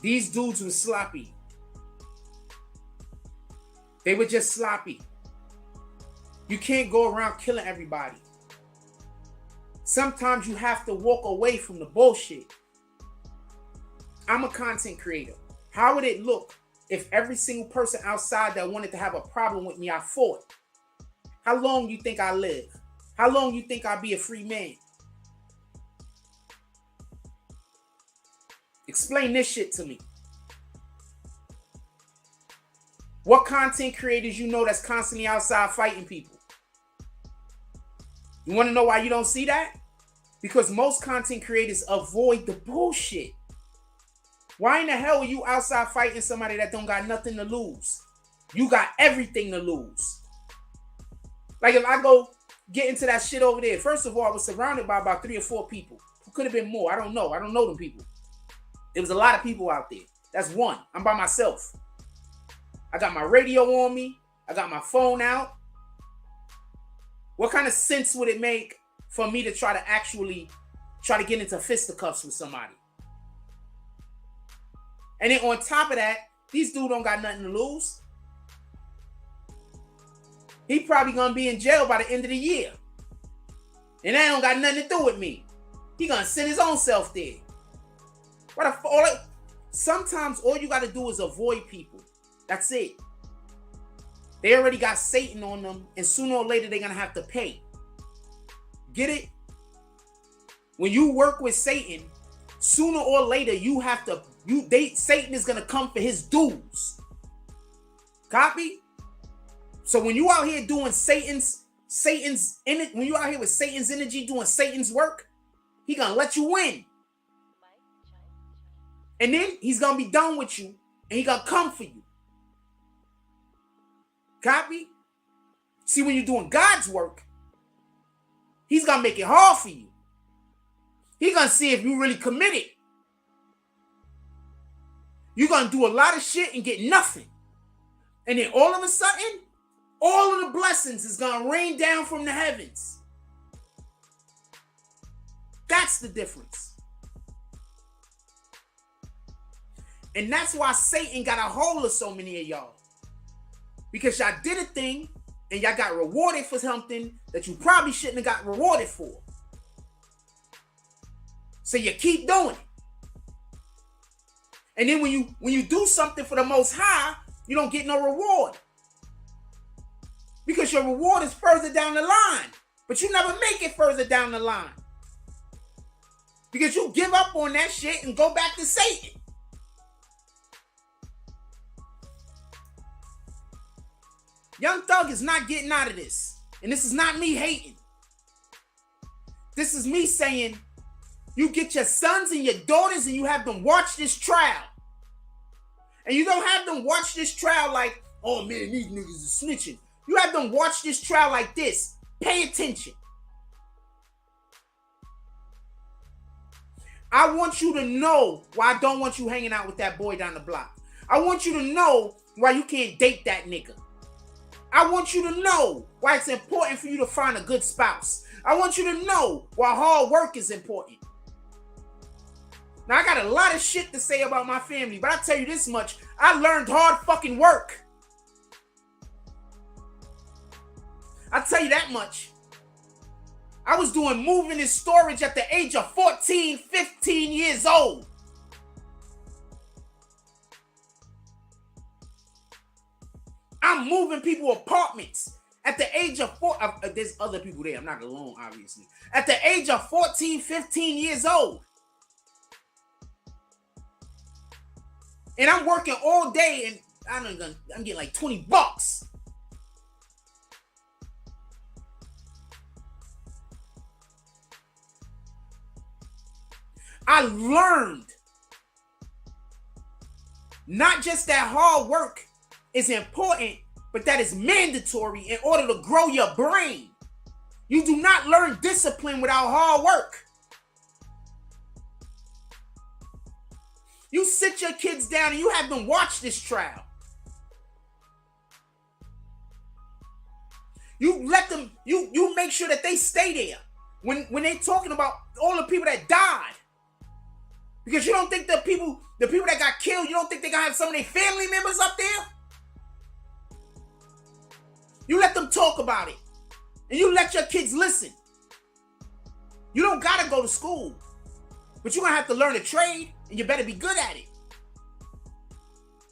These dudes were sloppy. They were just sloppy. You can't go around killing everybody. Sometimes you have to walk away from the bullshit. I'm a content creator. How would it look if every single person outside that wanted to have a problem with me, I fought? How long you think I live? How long you think I'll be a free man? Explain this shit to me. What content creators you know that's constantly outside fighting people? You want to know why you don't see that? Because most content creators avoid the bullshit. Why in the hell are you outside fighting somebody that don't got nothing to lose? You got everything to lose. Like if I go get into that shit over there, first of all, I was surrounded by about 3 or 4 people. Who could have been more? I don't know. I don't know them people. There was a lot of people out there. That's one. I'm by myself. I got my radio on me. I got my phone out. What kind of sense would it make for me to try to get into fisticuffs with somebody? And then on top of that, these dudes don't got nothing to lose. He probably gonna be in jail by the end of the year. And that don't got nothing to do with me. He gonna send his own self there. Sometimes all you gotta do is avoid people. That's it. They already got Satan on them, and sooner or later they're gonna have to pay. Get it? When you work with Satan, sooner or later Satan is gonna come for his dues. Copy? So when you out here doing when you out here with Satan's energy doing Satan's work, he gonna let you win. And then he's gonna be done with you, and he gonna come for you. Copy? See, when you're doing God's work, he's gonna make it hard for you. He's gonna see if you really committed. You're gonna do a lot of shit and get nothing. And then all of a sudden, all of the blessings is gonna rain down from the heavens. That's the difference. And that's why Satan got a hold of so many of y'all. Because y'all did a thing and y'all got rewarded for something that you probably shouldn't have got rewarded for. So you keep doing it. And then when you do something for the Most High, you don't get no reward. Because your reward is further down the line. But you never make it further down the line. Because you give up on that shit and go back to Satan. Young Thug is not getting out of this. And this is not me hating. This is me saying, you get your sons and your daughters and you have them watch this trial. And you don't have them watch this trial like, oh man, these niggas are snitching. You have them watch this trial like this. Pay attention. I want you to know why I don't want you hanging out with that boy down the block. I want you to know why you can't date that nigga. I want you to know why it's important for you to find a good spouse. I want you to know why hard work is important. Now, I got a lot of shit to say about my family, but I'll tell you this much. I learned hard fucking work. I'll tell you that much. I was doing moving and storage at the age of 14, 15 years old. I'm moving people apartments at the age of 4. There's other people there. I'm not alone, obviously. At the age of 14, 15 years old. And I'm working all day and I'm getting like $20. I learned not just that hard work is important, but that is mandatory in order to grow your brain. You do not learn discipline without hard work. You sit your kids down and you have them watch this trial. You let them, you make sure that they stay there when they're talking about all the people that died. Because you don't think the people that got killed, you don't think they're gonna have some of their family members up there? You let them talk about it. And you let your kids listen. You don't gotta go to school. But you're gonna have to learn a trade, and you better be good at it.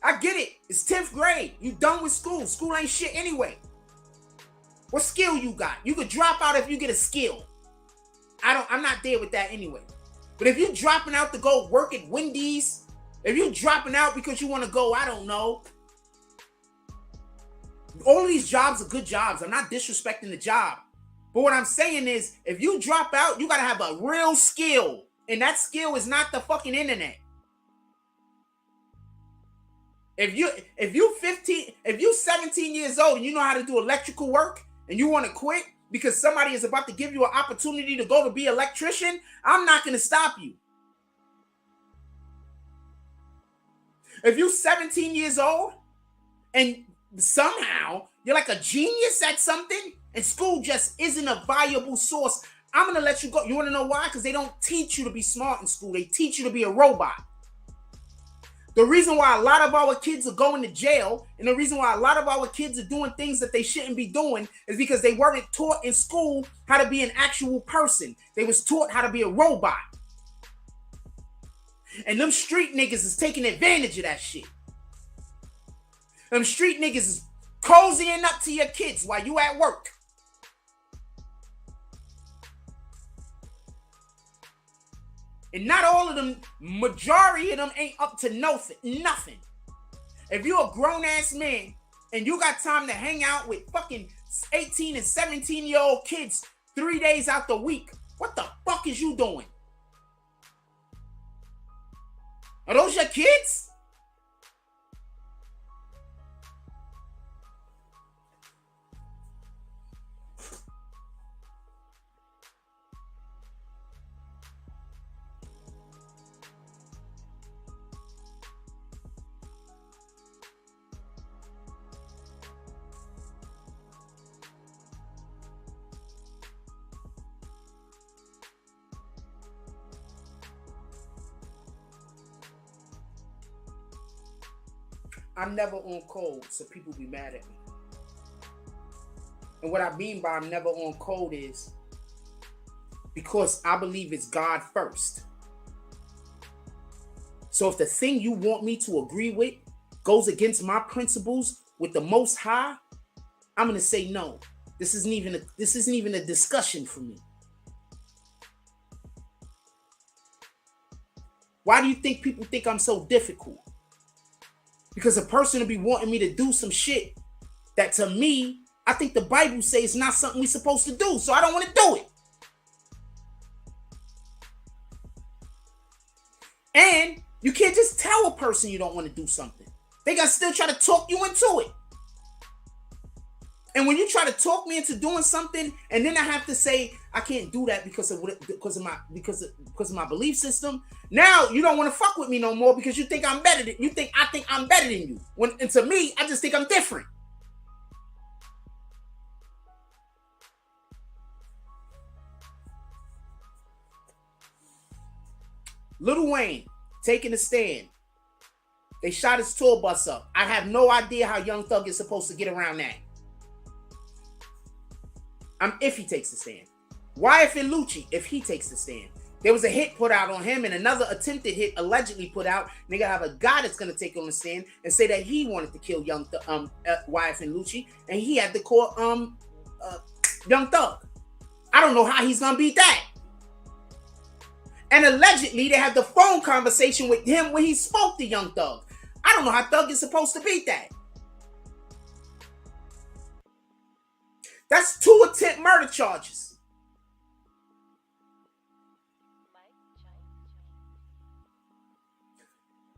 I get it. It's 10th grade. You done with school. School ain't shit anyway. What skill you got? You could drop out if you get a skill. I'm not there with that anyway. But if you're dropping out to go work at Wendy's, if you're dropping out because you want to go, I don't know. All of these jobs are good jobs. I'm not disrespecting the job. But what I'm saying is, if you drop out, you got to have a real skill. And that skill is not the fucking internet. If you 17 years old and you know how to do electrical work and you want to quit because somebody is about to give you an opportunity to go to be an electrician, I'm not going to stop you. If you're 17 years old and somehow you're like a genius at something and school just isn't a viable source, I'm going to let you go. You want to know why? Because they don't teach you to be smart in school. They teach you to be a robot. The reason why a lot of our kids are going to jail and the reason why a lot of our kids are doing things that they shouldn't be doing is because they weren't taught in school how to be an actual person. They was taught how to be a robot. And them street niggas is taking advantage of that shit. Them street niggas is cozying up to your kids while you at work. And not all of them, majority of them ain't up to nothing. If you're a grown-ass man and you got time to hang out with fucking 18 and 17-year-old kids 3 days out the week, what the fuck is you doing? Are those your kids? I'm never on code, so people be mad at me. And what I mean by I'm never on code is because I believe it's God first. So if the thing you want me to agree with goes against my principles with the Most High, I'm gonna say no. This isn't even a discussion for me. Why do you think people think I'm so difficult? Because a person will be wanting me to do some shit that to me, I think the Bible says it's not something we're supposed to do, so I don't want to do it. And you can't just tell a person you don't want to do something. They gotta still try to talk you into it. And when you try to talk me into doing something, and then I have to say I can't do that because of my belief system. Now you don't want to fuck with me no more because you think I'm better than you. I think I'm better than you. And to me, I just think I'm different. Lil Wayne taking a stand. They shot his tour bus up. I have no idea how Young Thug is supposed to get around that. If he takes the stand. YFN Lucci, if he takes the stand. There was a hit put out on him and another attempted hit allegedly put out. And they gotta have a guy that's gonna take on the stand and say that he wanted to kill YFN Lucci and he had to call Young Thug. I don't know how he's gonna beat that. And allegedly they had the phone conversation with him when he spoke to Young Thug. I don't know how Thug is supposed to beat that. That's 2 attempt murder charges.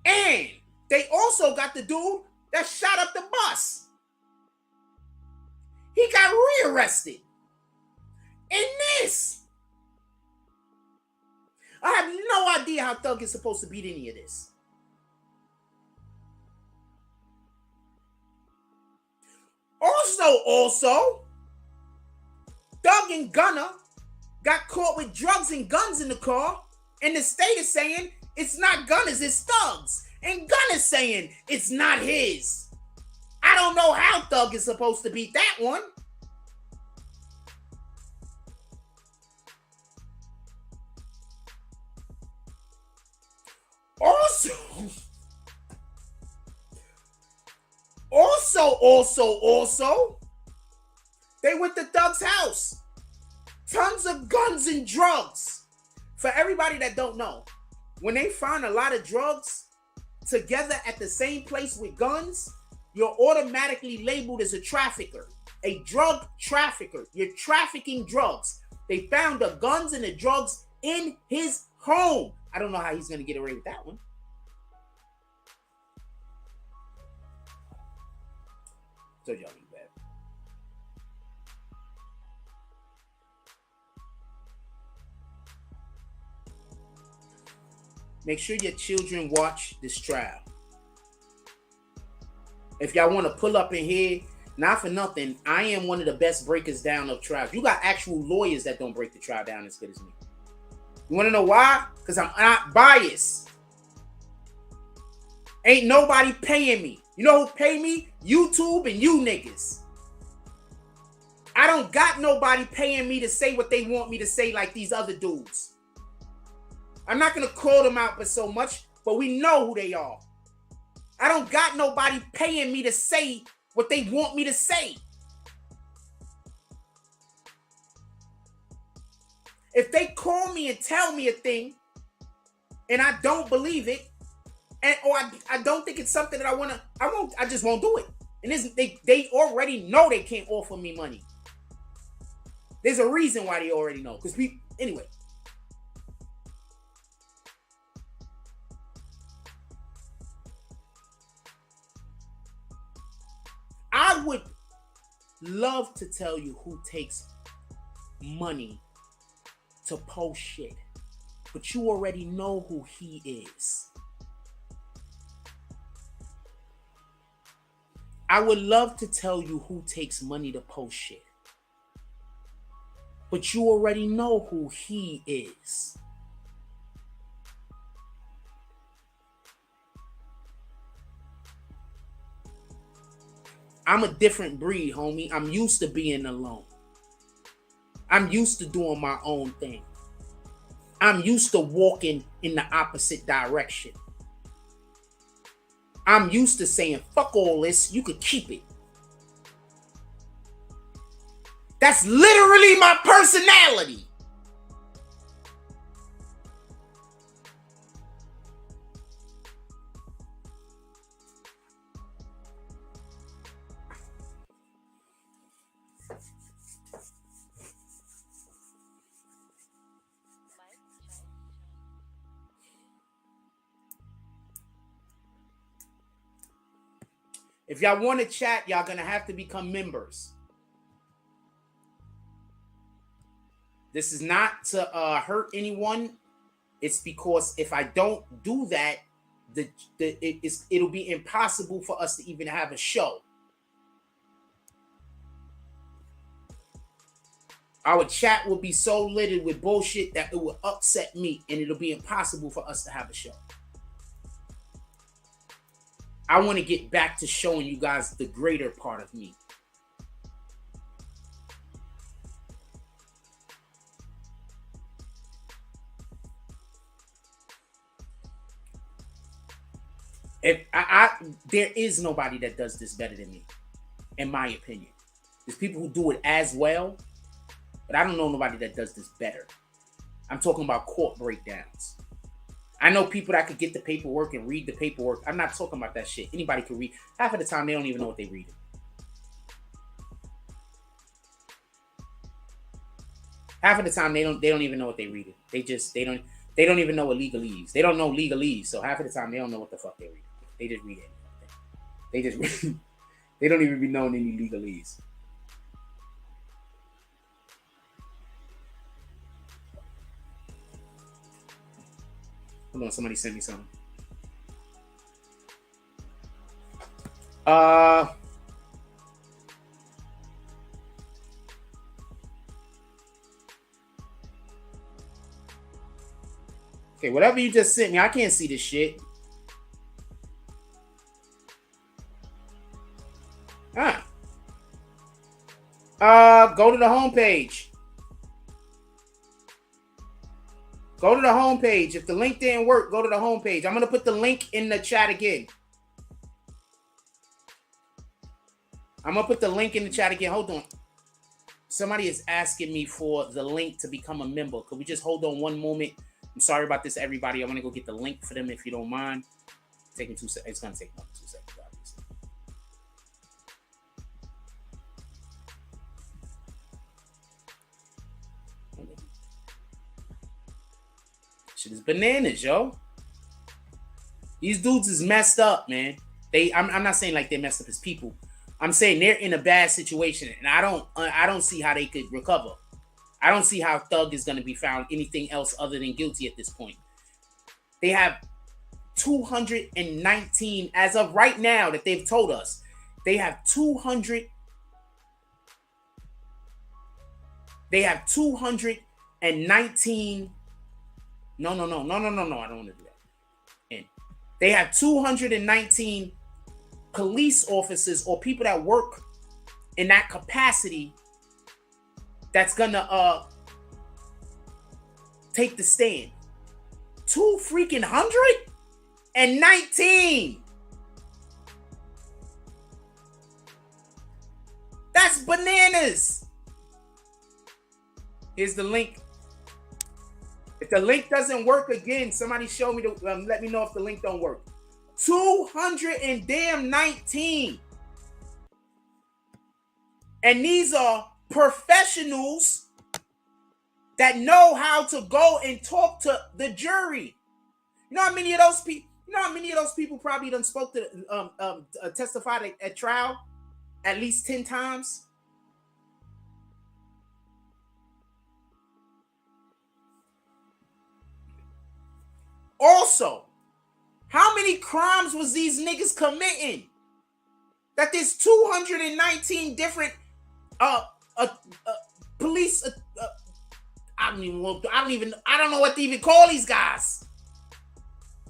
And they also got the dude that shot up the bus. He got rearrested. In this. I have no idea how Thug is supposed to beat any of this. Also, Thug and Gunna got caught with drugs and guns in the car, and the state is saying it's not Gunna's, it's Thug's. And Gunna's saying it's not his. I don't know how Thug is supposed to beat that one. Also, they went to Thug's house. Tons of guns and drugs. For everybody that don't know, when they find a lot of drugs together at the same place with guns, you're automatically labeled as a trafficker, a drug trafficker. You're trafficking drugs. They found the guns and the drugs in his home. I don't know how he's going to get away with that one. So y'all be bad. Make sure your children watch this trial. If y'all want to pull up in here, not for nothing, I am one of the best breakers down of trials. You got actual lawyers that don't break the trial down as good as me. You want to know why? Because I'm not biased. Ain't nobody paying me. You know who pay me? YouTube and you niggas. I don't got nobody paying me to say what they want me to say like these other dudes. I'm not going to call them out for so much, but we know who they are. I don't got nobody paying me to say what they want me to say. If they call me and tell me a thing and I don't believe it, or I don't think it's something that I just won't do it. And they already know they can't offer me money. There's a reason why they already know. Anyway. I would love to tell you who takes money to post shit, but you already know who he is. I would love to tell you who takes money to post shit, but you already know who he is. I'm a different breed, homie. I'm used to being alone. I'm used to doing my own thing. I'm used to walking in the opposite direction. I'm used to saying, fuck all this, you could keep it. That's literally my personality. If y'all want to chat, y'all gonna have to become members. This is not to hurt anyone. It's because if I don't do that, it'll be impossible for us to even have a show. Our chat will be so littered with bullshit that it will upset me, and it'll be impossible for us to have a show. I want to get back to showing you guys the greater part of me. There is nobody that does this better than me, in my opinion. There's people who do it as well, but I don't know nobody that does this better. I'm talking about court breakdowns. I know people that could get the paperwork and read the paperwork. I'm not talking about that shit. Anybody can read. Half of the time, they don't even know what they read. Half of the time, they don't even know what they read. They don't even know what legalese. They don't know legalese. So half of the time, they don't know what the fuck they read. They just read it. They just read. They don't even be knowing any legalese. Hold on, somebody sent me something. Okay, whatever you just sent me, I can't see this shit. Go to the homepage. Go to the homepage. If the link didn't work, go to the homepage. I'm gonna put the link in the chat again. Hold on. Somebody is asking me for the link to become a member. Could we just hold on one moment? I'm sorry about this, everybody. I want to go get the link for them if you don't mind. Taking 2 seconds. It's gonna take more than 2 seconds, obviously. Shit is bananas, yo. These dudes is messed up, man. I'm not saying like they're messed up as people. I'm saying they're in a bad situation, and I don't see how they could recover. I don't see how Thug is going to be found anything else other than guilty at this point. They have 219 as of right now that they've told us. They have 200. They have 219. No. I don't want to do that. And they have 219 police officers or people that work in that capacity that's gonna take the stand. 219. That's bananas. Here's the link. If the link doesn't work again, somebody show me let me know if the link don't work. 219. And these are professionals that know how to go and talk to the jury. You know how many of those people probably done spoke to testified at trial at least 10 times? Also, how many crimes was these niggas committing? That there's 219 different police. I don't know what to even call these guys.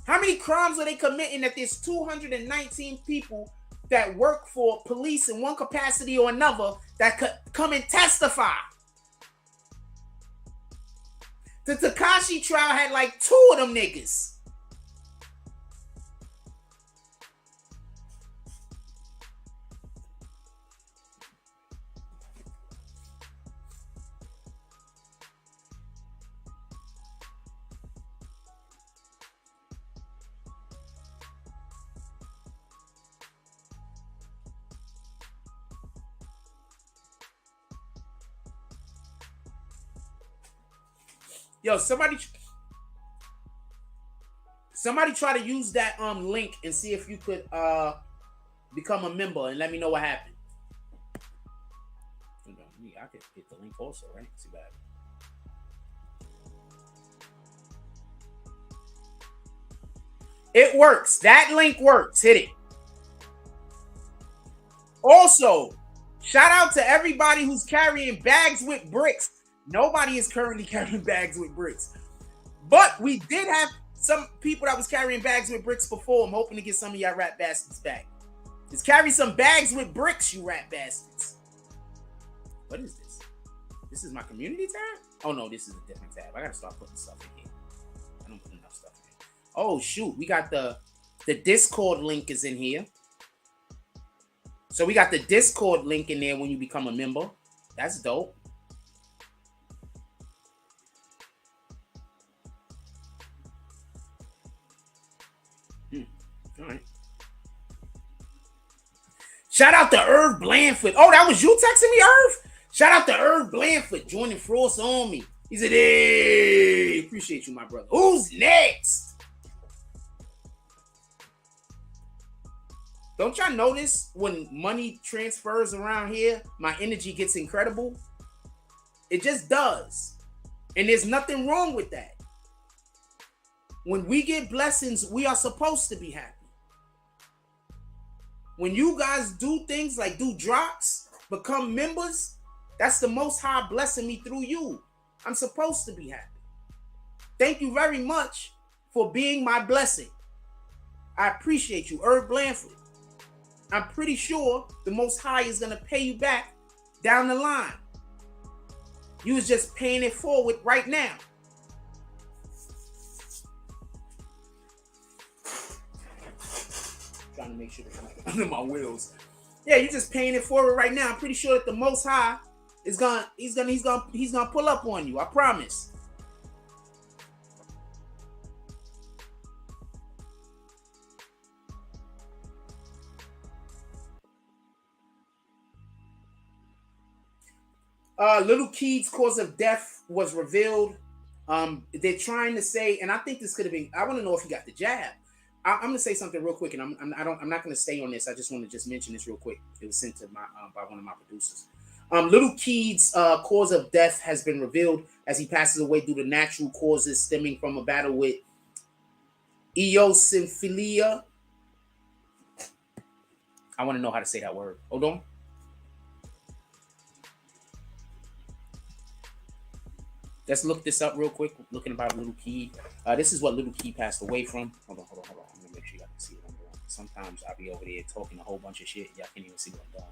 How many crimes are they committing that there's 219 people that work for police in one capacity or another that could come and testify? The Tekashi trial had like 2 of them niggas. Yo, somebody try to use that link and see if you could become a member and let me know what happened. I could get the link also, right? See that. It works. That link works. Hit it. Also, shout out to everybody who's carrying bags with bricks. Nobody is currently carrying bags with bricks. But we did have some people that was carrying bags with bricks before. I'm hoping to get some of y'all rat bastards back. Just carry some bags with bricks, you rat bastards. What is this? This is my community tab? Oh no, this is a different tab. I gotta start putting stuff in here. I don't put enough stuff in here. Oh shoot, we got the Discord link is in here. So we got the Discord link in there when you become a member. That's dope. All right. Shout out to Irv Blandford. Oh, that was you texting me, Irv? Shout out to Irv Blandford joining Frost on me. He said, hey, appreciate you, my brother. Who's next? Don't y'all notice when money transfers around here, my energy gets incredible? It just does. And there's nothing wrong with that. When we get blessings, we are supposed to be happy. When you guys do things like do drops, become members, that's the Most High blessing me through you. I'm supposed to be happy. Thank you very much for being my blessing. I appreciate you, Irv Blandford. I'm pretty sure the Most High is going to pay you back down the line. You was just paying it forward right now. Trying to make sure that I'm under my wheels. Yeah, you're just paying it forward right now. I'm pretty sure that the Most High is he's gonna pull up on you. I promise. Little Keith's cause of death was revealed. They're trying to say, and I think this could have been. I want to know if he got the jab. I'm going to say something real quick, and I'm not going to stay on this. I just want to just mention this real quick. It was sent to my by one of my producers. Little Keith's cause of death has been revealed as he passes away due to natural causes stemming from a battle with eosinophilia. I want to know how to say that word. Hold on. Let's look this up real quick. Looking about Little Key. This is what Little Key passed away from. Hold on. I'm gonna make sure y'all can see what I'm doing. Sometimes I'll be over there talking a whole bunch of shit. Y'all can't even see what I'm doing.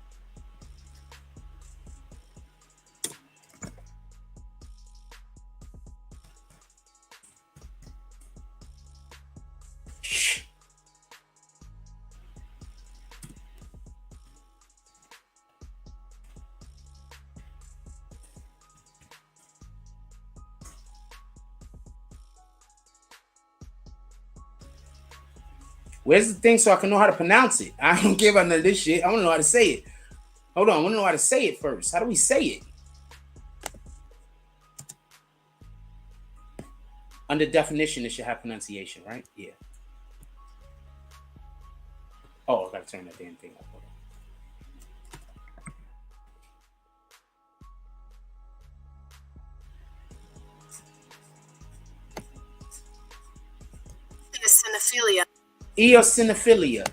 Where's the thing so I can know how to pronounce it? I don't give none of this shit. I want to know how to say it. Hold on. I want to know how to say it first. How do we say it? Under definition, it should have pronunciation, right? Yeah. Oh, I got to turn that damn thing up. Hold on. Eosinophilia. Eosinophilia.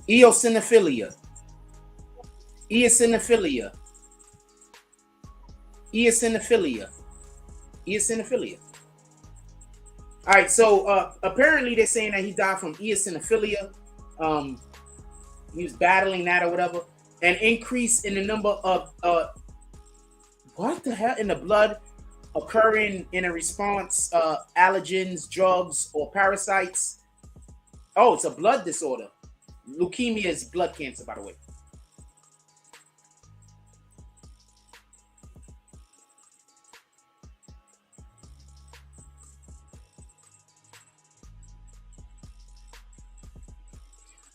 Eosinophilia. Eosinophilia. Eosinophilia. Eosinophilia. All right, so apparently they're saying that he died from eosinophilia. He was battling that or whatever. An increase in the number of what the hell in the blood occurring in a response, allergens, drugs, or parasites. Oh, it's a blood disorder. Leukemia is blood cancer, by the way.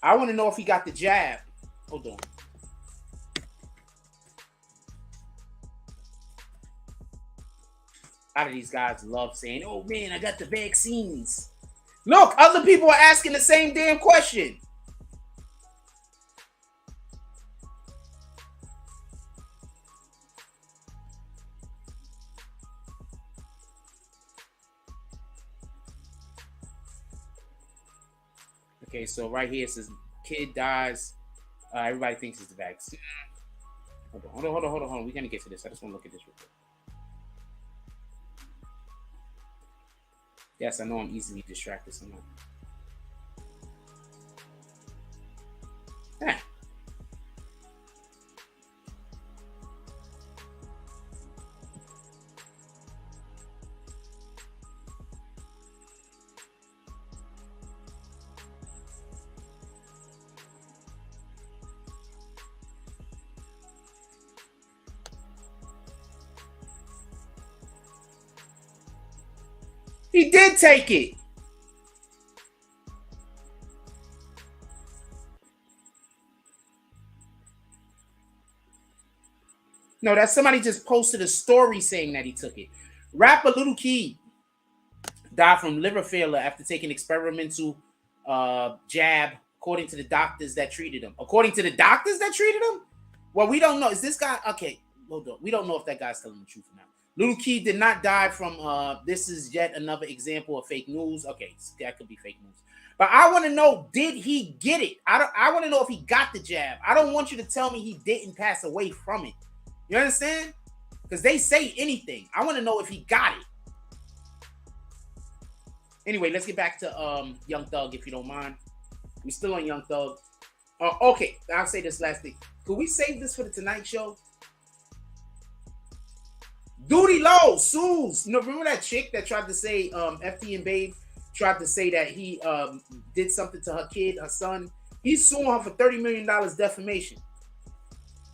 I want to know if he got the jab. Hold on. A lot of these guys love saying, oh man, I got the vaccines. Look, other people are asking the same damn question. Okay, so right here it says kid dies. Everybody thinks it's the vaccine. Hold on. We're gonna get to this. I just want to look at this real quick. Yes, I know I'm easily distracted sometimes. Yeah. He did take it. No, that's somebody just posted a story saying that he took it. Rapper Lil Key died from liver failure after taking experimental jab, according to the doctors that treated him. According to the doctors that treated him? Well, we don't know. Is this guy okay? Hold on. We don't know if that guy's telling the truth or not. Lil Key did not die from this is yet another example of fake news. Okay, that could be fake news. But I want to know, did he get it? I want to know if he got the jab. I don't want you to tell me he didn't pass away from it. You understand? Because they say anything. I want to know if he got it. Anyway, let's get back to Young Thug, if you don't mind. We still on Young Thug. Okay, I'll say this last thing. Could we save this for the Tonight Show? Duty Low sues. You know, remember that chick that tried to say FT and Babe tried to say that he did something to her kid, her son? He's suing her for $30 million defamation.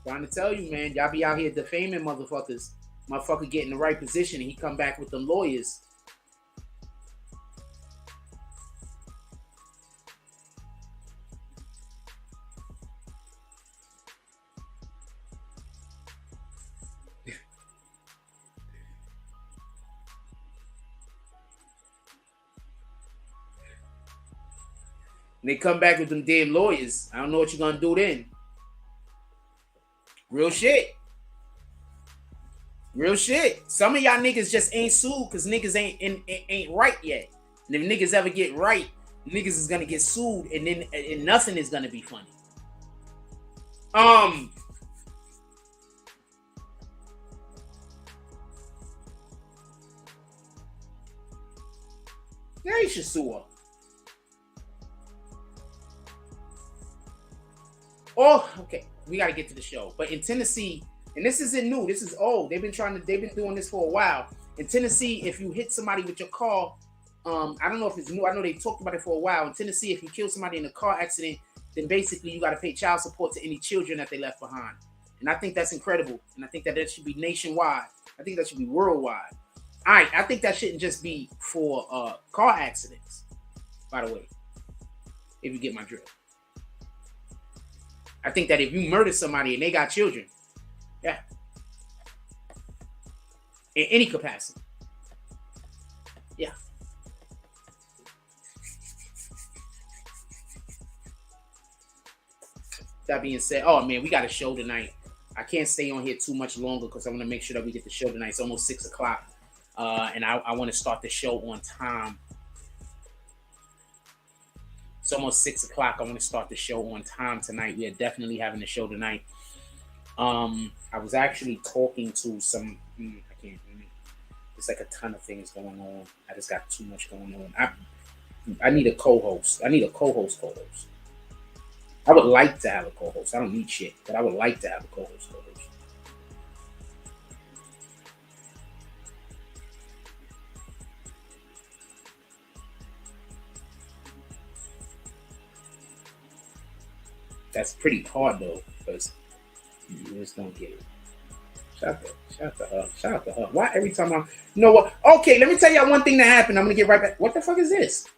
Trying to tell you, man, y'all be out here defaming motherfuckers. Motherfucker get in the right position and he come back with the lawyers. And they come back with them damn lawyers. I don't know what you're gonna do then. Real shit. Real shit. Some of y'all niggas just ain't sued because niggas ain't right yet. And if niggas ever get right, niggas is gonna get sued, and then and nothing is gonna be funny. Yeah, you should sue her. Oh, okay. We got to get to the show. But in Tennessee, and this isn't new, this is old. They've been doing this for a while. In Tennessee, if you hit somebody with your car, I don't know if it's new. I know they talked about it for a while. In Tennessee, if you kill somebody in a car accident, then basically you got to pay child support to any children that they left behind. And I think that's incredible. And I think that should be nationwide. I think that should be worldwide. All right. I think that shouldn't just be for car accidents, by the way, if you get my drift. I think that if you murder somebody and they got children, yeah, in any capacity, yeah. That being said, oh man, we got a show tonight. I can't stay on here too much longer because I want to make sure that we get the show tonight. It's almost 6 o'clock, and I want to start the show on time. It's almost 6 o'clock. I want to start the show on time tonight. We are definitely having the show tonight. I was actually talking to some. I can't. There's like a ton of things going on. I just got too much going on. I need a co-host. I need a co-host. I would like to have a co-host. I don't need shit, but I would like to have a co-host. That's pretty hard though, because you just don't get it. Shout out to her. Shout out to her. Why every time you know what? Okay, let me tell y'all one thing that happened. I'm gonna get right back. What the fuck is this?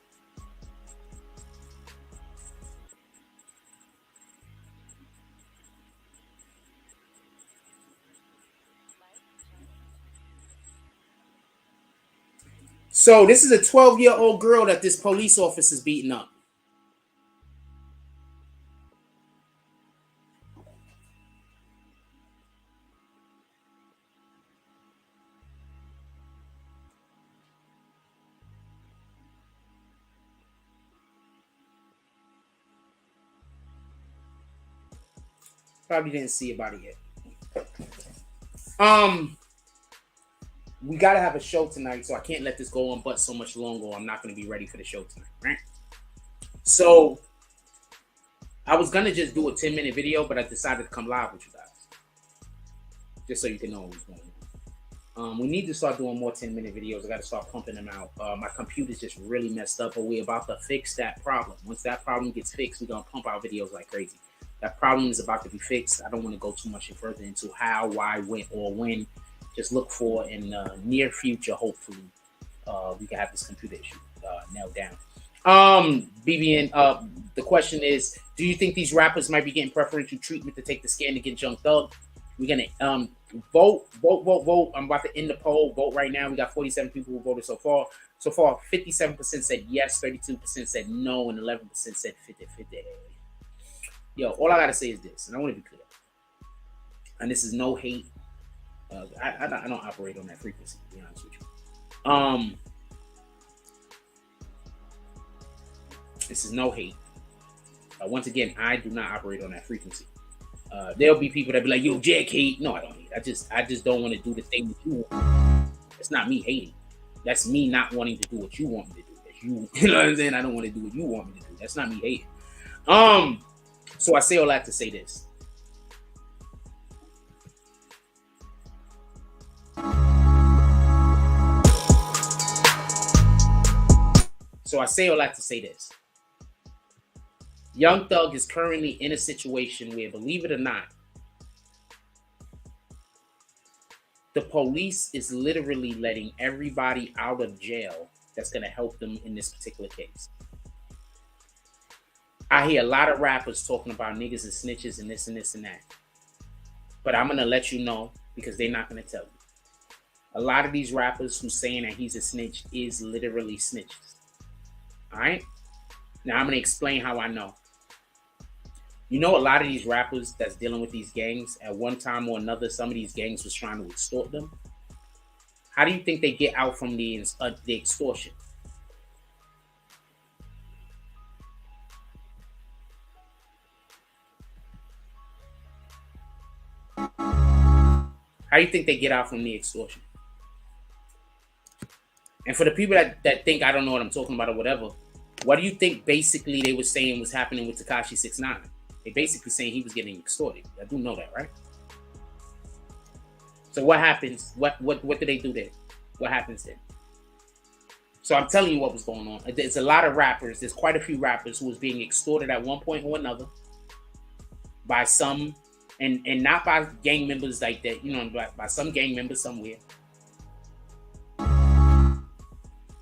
So this is a 12-year-old girl that this police officer is beating up. Probably didn't see about it yet. We gotta have a show tonight, so I can't let this go on but so much longer. I'm not gonna be ready for the show tonight, right? So I was gonna just do a 10-minute video, but I decided to come live with you guys, just so you can know what's going on. We need to start doing more 10-minute videos. I got to start pumping them out. My computer's just really messed up, but we're about to fix that problem. Once that problem gets fixed, we're gonna pump out videos like crazy. That problem is about to be fixed. I don't want to go too much further into how, why, when, or when. Just look for in the near future, hopefully, we can have this computer issue nailed down. BBN, the question is, do you think these rappers might be getting preferential treatment to take the scan against Young Thug? We're Vote, vote, vote, vote. I'm about to end the poll. Vote right now. We got 47 people who voted so far. So far, 57% said yes, 32% said no, and 11% said 50-50. Yo, all I gotta say is this, and I want to be clear. And this is no hate. I don't operate on that frequency, to be honest with you. This is no hate. Once again, I do not operate on that frequency. There'll be people that be like, "Yo, Jack hate." No, I don't hate. I just don't want to do the thing that you want. It's not me hating. That's me not wanting to do what you want me to do. You know what I'm saying? I don't want to do what you want me to do. That's not me hating. So I say all that to say this. Young Thug is currently in a situation where, believe it or not, the police is literally letting everybody out of jail that's going to help them in this particular case. I hear a lot of rappers talking about niggas and snitches and this and this and that. But I'm going to let you know, because they're not going to tell you. A lot of these rappers who's saying that he's a snitch is literally snitches. All right? Now, I'm going to explain how I know. You know, a lot of these rappers that's dealing with these gangs, at one time or another, some of these gangs was trying to extort them. How do you think they get out from the extortion? How do you think they get out from the extortion? And for the people that think I don't know what I'm talking about or whatever, what do you think basically they were saying was happening with Tekashi 6ix9ine? They basically saying he was getting extorted. I do know that, right? So what happens? What do they do there? What happens then? So I'm telling you what was going on. There's a lot of rappers. There's quite a few rappers who was being extorted at one point or another by some, and not by gang members like that, you know, by some gang members somewhere.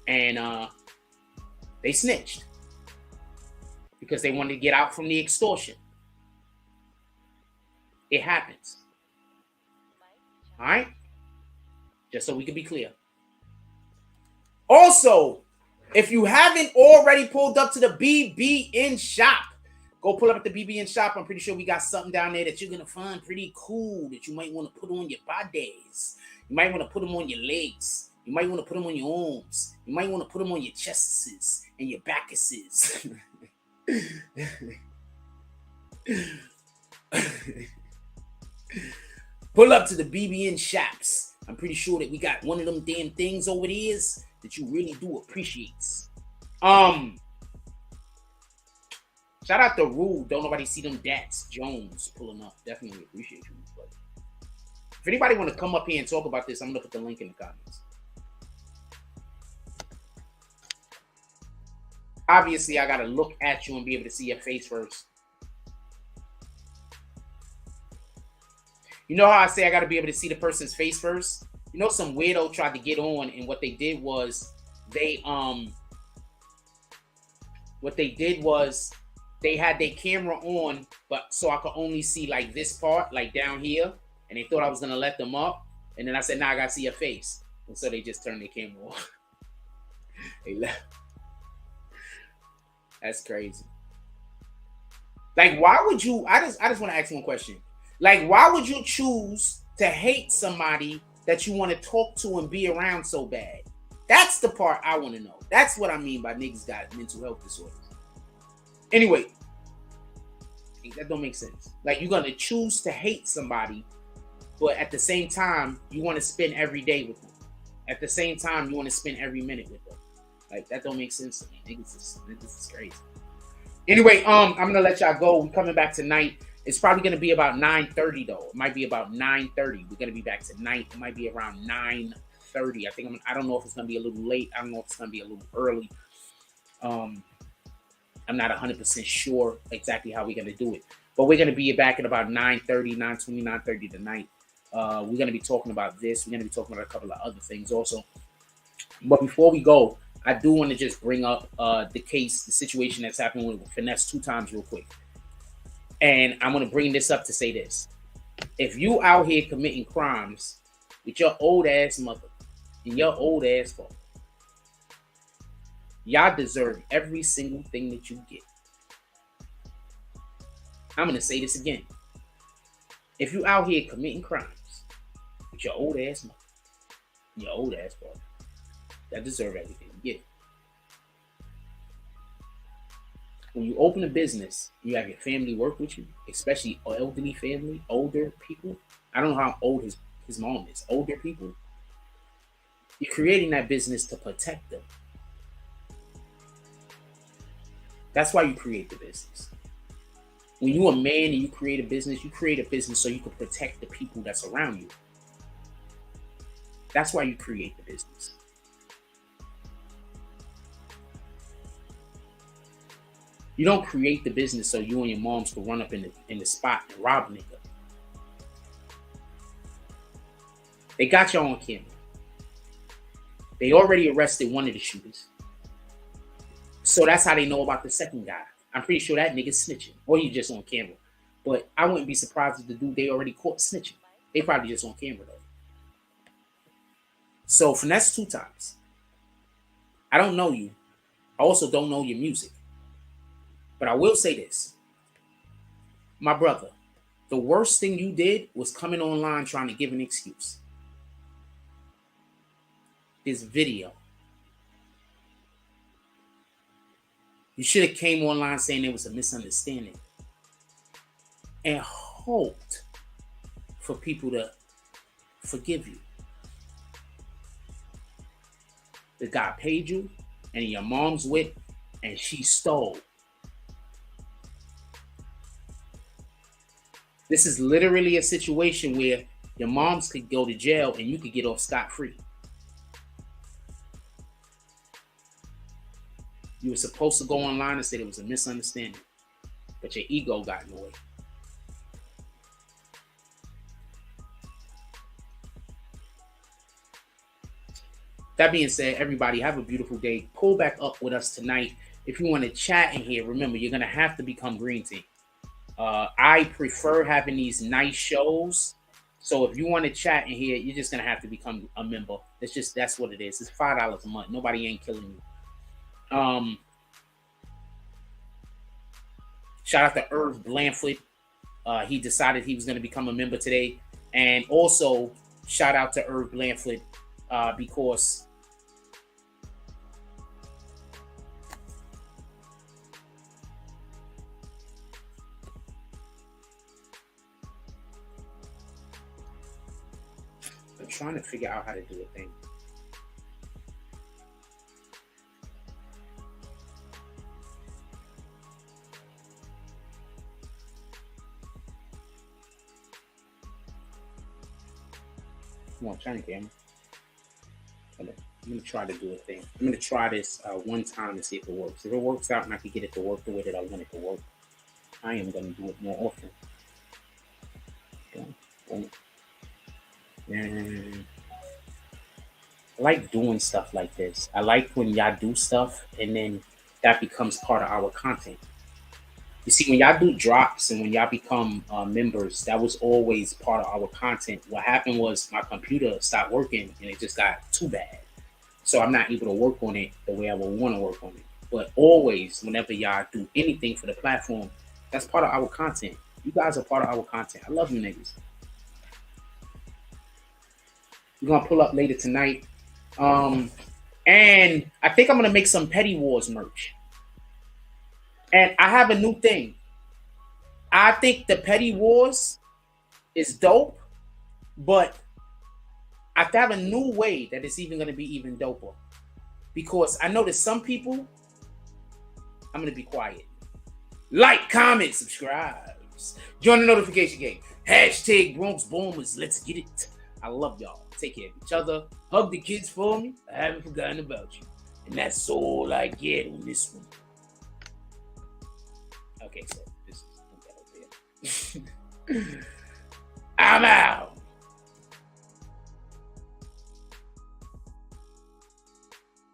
And they snitched because they wanted to get out from the extortion. It happens. All right? Just so we can be clear. Also, if you haven't already pulled up to the BBN shop, go pull up at the BBN shop. I'm pretty sure we got something down there that you're going to find pretty cool that you might want to put on your bodies. You might want to put them on your legs. You might want to put them on your arms. You might want to put them on your chests and your backuses. Pull up to the BBN shops. I'm pretty sure that we got one of them damn things over there that you really do appreciate. Shout out to Rule. Don't nobody see them Dats Jones pulling up. Definitely appreciate you. But if anybody want to come up here and talk about this, I'm gonna put the link in the comments. Obviously, I gotta look at you and be able to see your face first. You know how I say I gotta be able to see the person's face first? You know, some weirdo tried to get on, and what they did was they had their camera on, but so I could only see like this part, like down here, and they thought I was gonna let them up, and then I said, "Nah, I gotta see your face," and so they just turned their camera off. They left. That's crazy. Like, why would you? I just want to ask one question. Like, why would you choose to hate somebody that you want to talk to and be around so bad? That's the part I want to know. That's what I mean by niggas got mental health disorders. Anyway, that don't make sense. Like, you're gonna choose to hate somebody, but at the same time, you want to spend every day with them. At the same time, you want to spend every minute with them. Like, that don't make sense to me. Niggas is crazy. Anyway, I'm gonna let y'all go. We're coming back tonight. It's probably gonna be about 9:30 though. It might be about 9:30. We're gonna be back tonight. It might be around 9:30. I don't know if it's gonna be a little late. I don't know if it's gonna be a little early. I'm not 100% sure exactly how we're gonna do it. But we're gonna be back at about 9:30, 9:20, 9:30 tonight. We're gonna be talking about this. We're gonna be talking about a couple of other things also. But before we go, I do want to just bring up the situation that's happened with Finesse 2 times real quick. And I'm going to bring this up to say this. If you out here committing crimes with your old ass mother and your old ass father, y'all deserve every single thing that you get. I'm gonna say this again. If you out here committing crimes with your old ass mother, your old ass father, that deserve everything you get. When you open a business, you have your family work with you, especially elderly family, older people. I don't know how old his mom is. Older people. You're creating that business to protect them. That's why you create the business. When you're a man and you create a business so you can protect the people that's around you. That's why you create the business. You don't create the business so you and your moms can run up in the spot and rob a nigga. They got y'all on camera. They already arrested one of the shooters. So that's how they know about the second guy. I'm pretty sure that nigga's snitching. Or he just on camera. But I wouldn't be surprised if the dude they already caught snitching. They probably just on camera though. So finesse 2 times. I don't know you. I also don't know your music. But I will say this. My brother, the worst thing you did was coming online trying to give an excuse. This video. You should have came online saying there was a misunderstanding and hoped for people to forgive you. The guy paid you and your mom's with and she stole. This is literally a situation where your moms could go to jail and you could get off scot-free. You were supposed to go online and say there was a misunderstanding, but your ego got in the way. That being said, everybody have a beautiful day. Pull back up with us tonight. If you want to chat in here, remember, you're going to have to become Green Team. I prefer having these nice shows. So if you want to chat in here, you're just going to have to become a member. That's what it is. It's $5 a month. Nobody ain't killing you. Shout out to Irv Blanford. He decided he was going to become a member today. And also shout out to Irv Blanford because I'm trying to figure out how to do a thing. Come on, China camera. I'm going to try to do a thing. I'm going to try this one time and see if it works. If it works out and I can get it to work the way that I want it to work, I am going to do it more often. And I like doing stuff like this. I like when y'all do stuff and then that becomes part of our content. You see, when y'all do drops and when y'all become members, that was always part of our content. What happened was my computer stopped working and it just got too bad. So I'm not able to work on it the way I would want to work on it. But always, whenever y'all do anything for the platform, that's part of our content. You guys are part of our content. I love you niggas. We're going to pull up later tonight. And I think I'm going to make some Petty Wars merch. And I have a new thing. I think the Petty Wars is dope, but I have to have a new way that it's even going to be even doper. Because I know that some people, I'm going to be quiet. Like, comment, subscribe. Join the notification game. Hashtag Bronx Boomers. Let's get it. I love y'all. Take care of each other. Hug the kids for me. I haven't forgotten about you. And that's all I get on this one. Okay, so this is over here. I'm out.